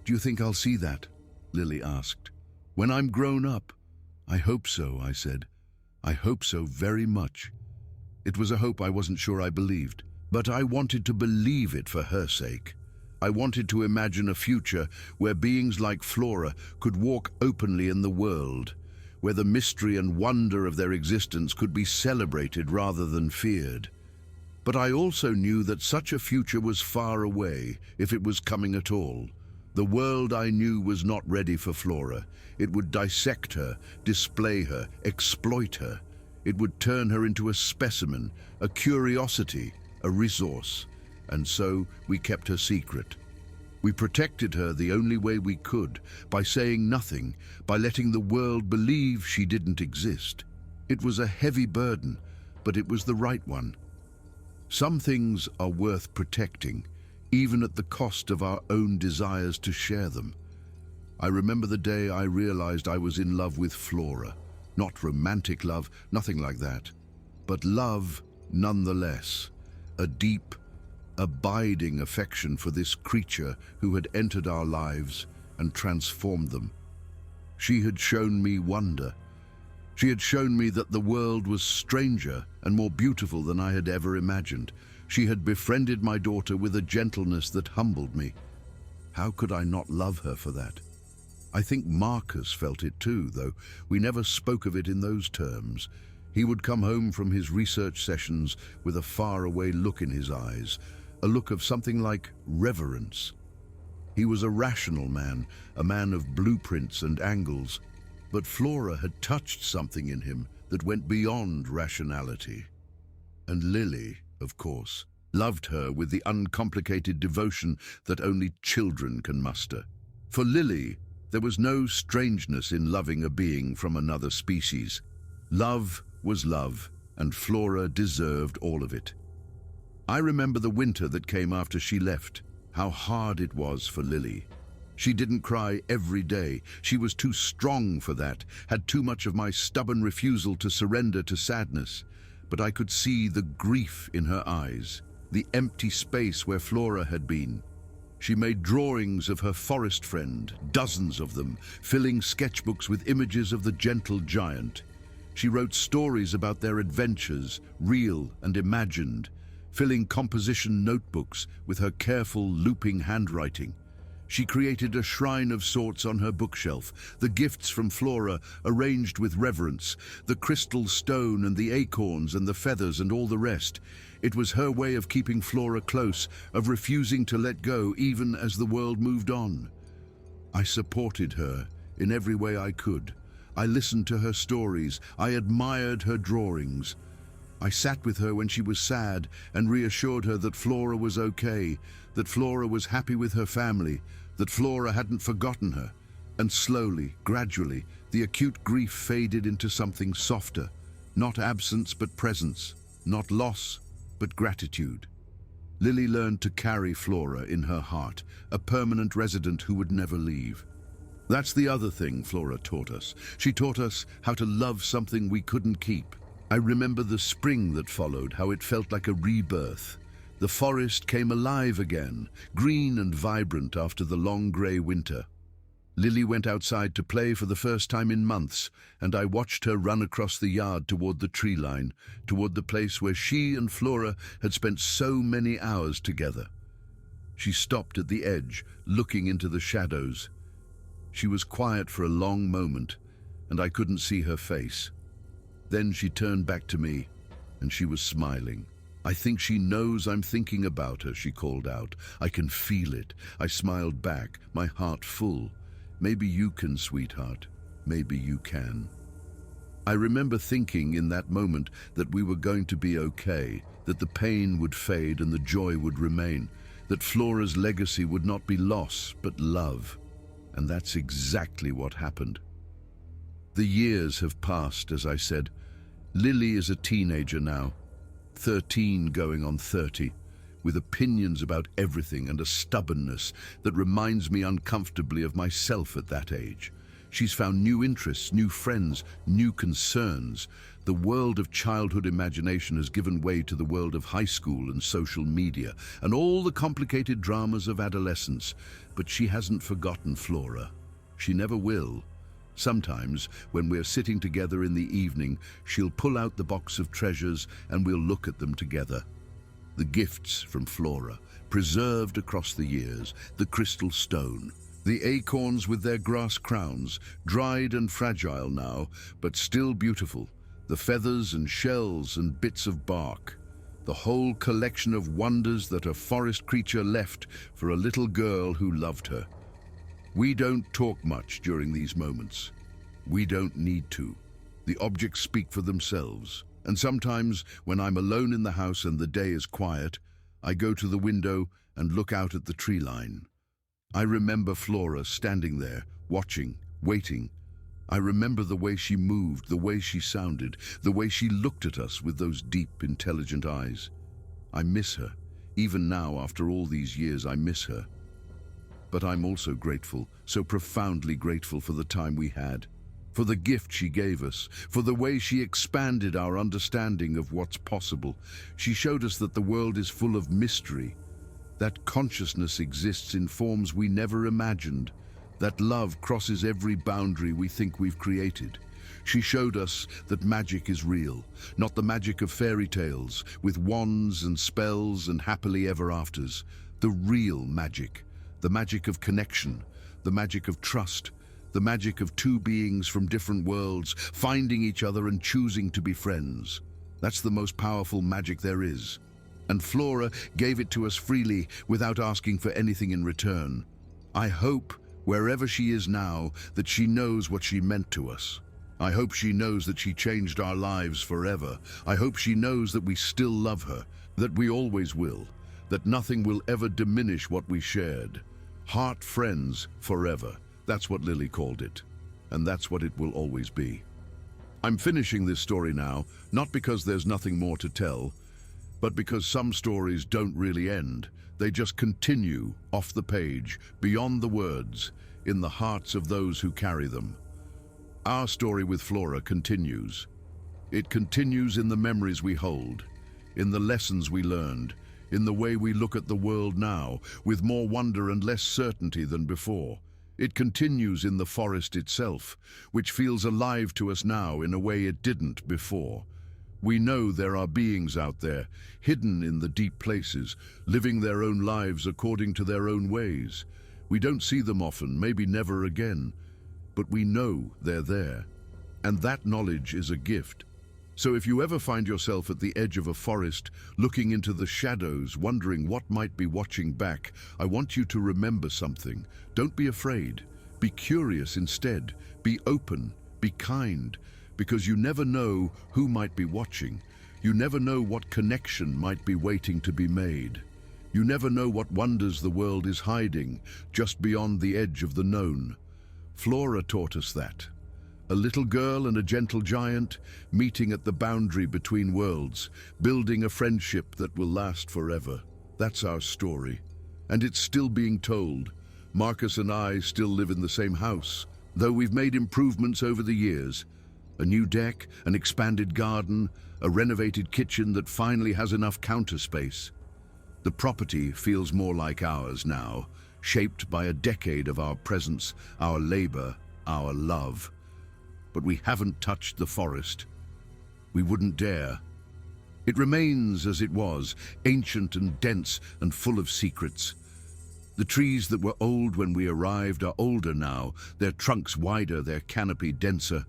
Do you think I'll see that? Lily asked. When I'm grown up? I hope so, I said. I hope so very much. It was a hope I wasn't sure I believed, but I wanted to believe it for her sake. I wanted to imagine a future where beings like Flora could walk openly in the world, where the mystery and wonder of their existence could be celebrated rather than feared. But I also knew that such a future was far away, if it was coming at all. The world I knew was not ready for Flora. It would dissect her, display her, exploit her. It would turn her into a specimen, a curiosity, a resource. And so we kept her secret. We protected her the only way we could, by saying nothing, by letting the world believe she didn't exist. It was a heavy burden, but it was the right one. Some things are worth protecting, even at the cost of our own desires to share them. I remember the day I realized I was in love with Flora. Not romantic love, nothing like that. but love nonetheless, a deep, abiding affection for this creature who had entered our lives and transformed them. She had shown me wonder. She had shown me that the world was stranger and more beautiful than I had ever imagined. She had befriended my daughter with a gentleness that humbled me. How could I not love her for that? I think Marcus felt it too, though we never spoke of it in those terms. He would come home from his research sessions with a faraway look in his eyes, a look of something like reverence. He was a rational man, a man of blueprints and angles, but Flora had touched something in him that went beyond rationality. And Lily, of course, loved her with the uncomplicated devotion that only children can muster. For Lily, there was no strangeness in loving a being from another species. Love was love, and Flora deserved all of it. I remember the winter that came after she left, how hard it was for Lily. She didn't cry every day. She was too strong for that, had too much of my stubborn refusal to surrender to sadness. But I could see the grief in her eyes, the empty space where Flora had been. She made drawings of her forest friend, dozens of them, filling sketchbooks with images of the gentle giant. She wrote stories about their adventures, real and imagined, filling composition notebooks with her careful, looping handwriting. She created a shrine of sorts on her bookshelf, the gifts from Flora arranged with reverence, the crystal stone and the acorns and the feathers and all the rest. It was her way of keeping Flora close, of refusing to let go even as the world moved on. I supported her in every way I could. I listened to her stories. I admired her drawings. I sat with her when she was sad and reassured her that Flora was okay, that Flora was happy with her family, that Flora hadn't forgotten her. And slowly, gradually, the acute grief faded into something softer. Not absence but presence, not loss but gratitude. Lily learned to carry Flora in her heart, a permanent resident who would never leave. That's the other thing Flora taught us. She taught us how to love something we couldn't keep. I remember the spring that followed, how it felt like a rebirth. The forest came alive again, green and vibrant after the long grey winter. Lily went outside to play for the first time in months, and I watched her run across the yard toward the tree line, toward the place where she and Flora had spent so many hours together. She stopped at the edge, looking into the shadows. She was quiet for a long moment, and I couldn't see her face. Then she turned back to me, and she was smiling. "I think she knows I'm thinking about her," she called out. "I can feel it." I smiled back, my heart full. "Maybe you can, sweetheart. Maybe you can." I remember thinking in that moment that we were going to be okay, that the pain would fade and the joy would remain, that Flora's legacy would not be loss, but love. And that's exactly what happened. The years have passed, as I said. Lily is a teenager now, 13 going on 30, with opinions about everything and a stubbornness that reminds me uncomfortably of myself at that age. She's found new interests, new friends, new concerns. The world of childhood imagination has given way to the world of high school and social media, and all the complicated dramas of adolescence. But she hasn't forgotten Flora. She never will. Sometimes, when we're sitting together in the evening, she'll pull out the box of treasures and we'll look at them together. The gifts from Flora, preserved across the years, the crystal stone, the acorns with their grass crowns, dried and fragile now, but still beautiful, the feathers and shells and bits of bark, the whole collection of wonders that a forest creature left for a little girl who loved her. We don't talk much during these moments. We don't need to. The objects speak for themselves. And sometimes, when I'm alone in the house and the day is quiet, I go to the window and look out at the tree line. I remember Flora standing there, watching, waiting. I remember the way she moved, the way she sounded, the way she looked at us with those deep, intelligent eyes. I miss her. Even now, after all these years, I miss her. But I'm also grateful, so profoundly grateful for the time we had, for the gift she gave us, for the way she expanded our understanding of what's possible. She showed us that the world is full of mystery, that consciousness exists in forms we never imagined, that love crosses every boundary we think we've created. She showed us that magic is real, not the magic of fairy tales, with wands and spells and happily ever afters. The real magic, the magic of connection, the magic of trust, the magic of two beings from different worlds, finding each other and choosing to be friends. That's the most powerful magic there is. And Flora gave it to us freely, without asking for anything in return. I hope, wherever she is now, that she knows what she meant to us. I hope she knows that she changed our lives forever. I hope she knows that we still love her, that we always will, that nothing will ever diminish what we shared. Heart friends forever. That's what Lily called it, and that's what it will always be. I'm finishing this story now, not because there's nothing more to tell, but because some stories don't really end. They just continue off the page, beyond the words, in the hearts of those who carry them. Our story with Flora continues. It continues in the memories we hold, in the lessons we learned, in the way we look at the world now, with more wonder and less certainty than before. It continues in the forest itself, which feels alive to us now in a way it didn't before. We know there are beings out there, hidden in the deep places, living their own lives according to their own ways. We don't see them often, maybe never again, but we know they're there. And that knowledge is a gift. So if you ever find yourself at the edge of a forest, looking into the shadows, wondering what might be watching back, I want you to remember something. Don't be afraid. Be curious instead. Be open. Be kind. Because you never know who might be watching. You never know what connection might be waiting to be made. You never know what wonders the world is hiding, just beyond the edge of the known. Flora taught us that. A little girl and a gentle giant meeting at the boundary between worlds, building a friendship that will last forever. That's our story. And it's still being told. Marcus and I still live in the same house, though we've made improvements over the years. A new deck, an expanded garden, a renovated kitchen that finally has enough counter space. The property feels more like ours now, shaped by a decade of our presence, our labor, our love. But we haven't touched the forest. We wouldn't dare. It remains as it was, ancient and dense and full of secrets. The trees that were old when we arrived are older now, their trunks wider, their canopy denser.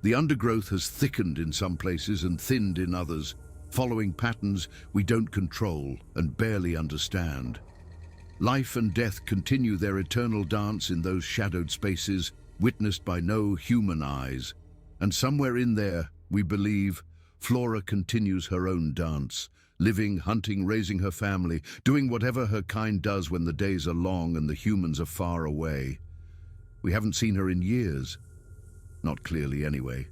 The undergrowth has thickened in some places and thinned in others, following patterns we don't control and barely understand. Life and death continue their eternal dance in those shadowed spaces, witnessed by no human eyes. And somewhere in there, we believe, Flora continues her own dance, living, hunting, raising her family, doing whatever her kind does when the days are long and the humans are far away. We haven't seen her in years. Not clearly anyway.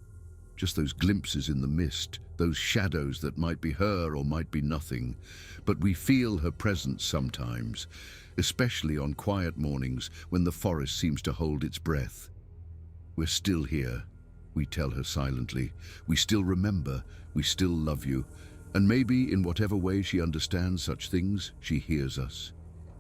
Just those glimpses in the mist, those shadows that might be her or might be nothing. But we feel her presence sometimes, especially on quiet mornings when the forest seems to hold its breath. We're still here, we tell her silently. We still remember, we still love you. And maybe in whatever way she understands such things, she hears us.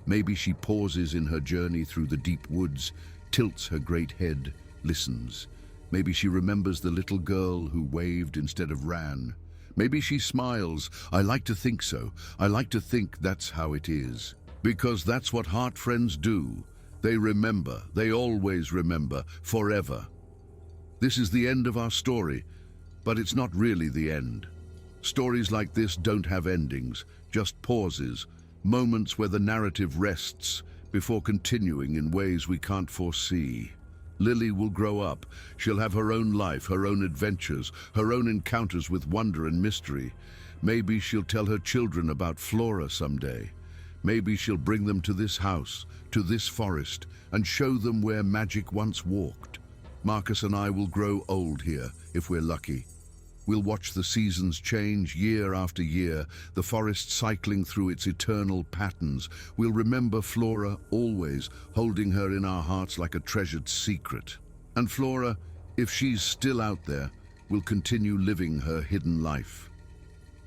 Maybe she pauses in her journey through the deep woods, tilts her great head, listens. Maybe she remembers the little girl who waved instead of ran. Maybe she smiles. I like to think so. I like to think that's how it is. Because that's what heart friends do. They remember. They always remember. Forever. This is the end of our story, but it's not really the end. Stories like this don't have endings, just pauses, moments where the narrative rests before continuing in ways we can't foresee. Lily will grow up. She'll have her own life, her own adventures, her own encounters with wonder and mystery. Maybe she'll tell her children about Flora someday. Maybe she'll bring them to this house, to this forest, and show them where magic once walked. Marcus and I will grow old here, if we're lucky. We'll watch the seasons change year after year, the forest cycling through its eternal patterns. We'll remember Flora always, holding her in our hearts like a treasured secret. And Flora, If she's still out there, we'll continue living her hidden life.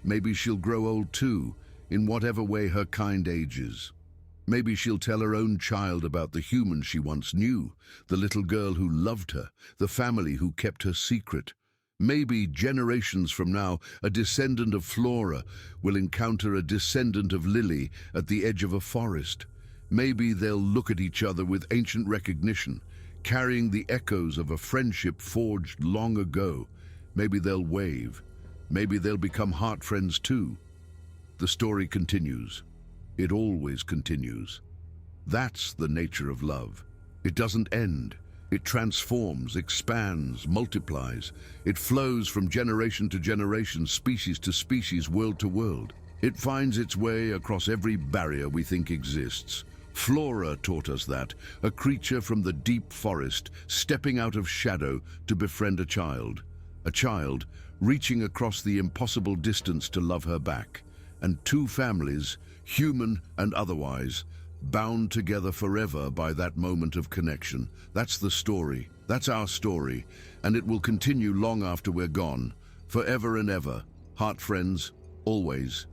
Maybe she'll grow old too, in whatever way her kind ages. Maybe she'll tell her own child about the human she once knew, the little girl who loved her, the family who kept her secret. Maybe generations from now, a descendant of Flora will encounter a descendant of Lily at the edge of a forest. Maybe they'll look at each other with ancient recognition, carrying the echoes of a friendship forged long ago. Maybe they'll wave. Maybe they'll become heart friends too. The story continues. It always continues. That's the nature of love. It doesn't end. It transforms, expands, multiplies. It flows from generation to generation, species to species, world to world. It finds its way across every barrier we think exists. Flora taught us that, a creature from the deep forest, stepping out of shadow to befriend a child reaching across the impossible distance to love her back, and two families, human and otherwise, bound together forever by that moment of connection. That's the story. That's our story, and it will continue long after we're gone, forever and ever. Heart friends, always.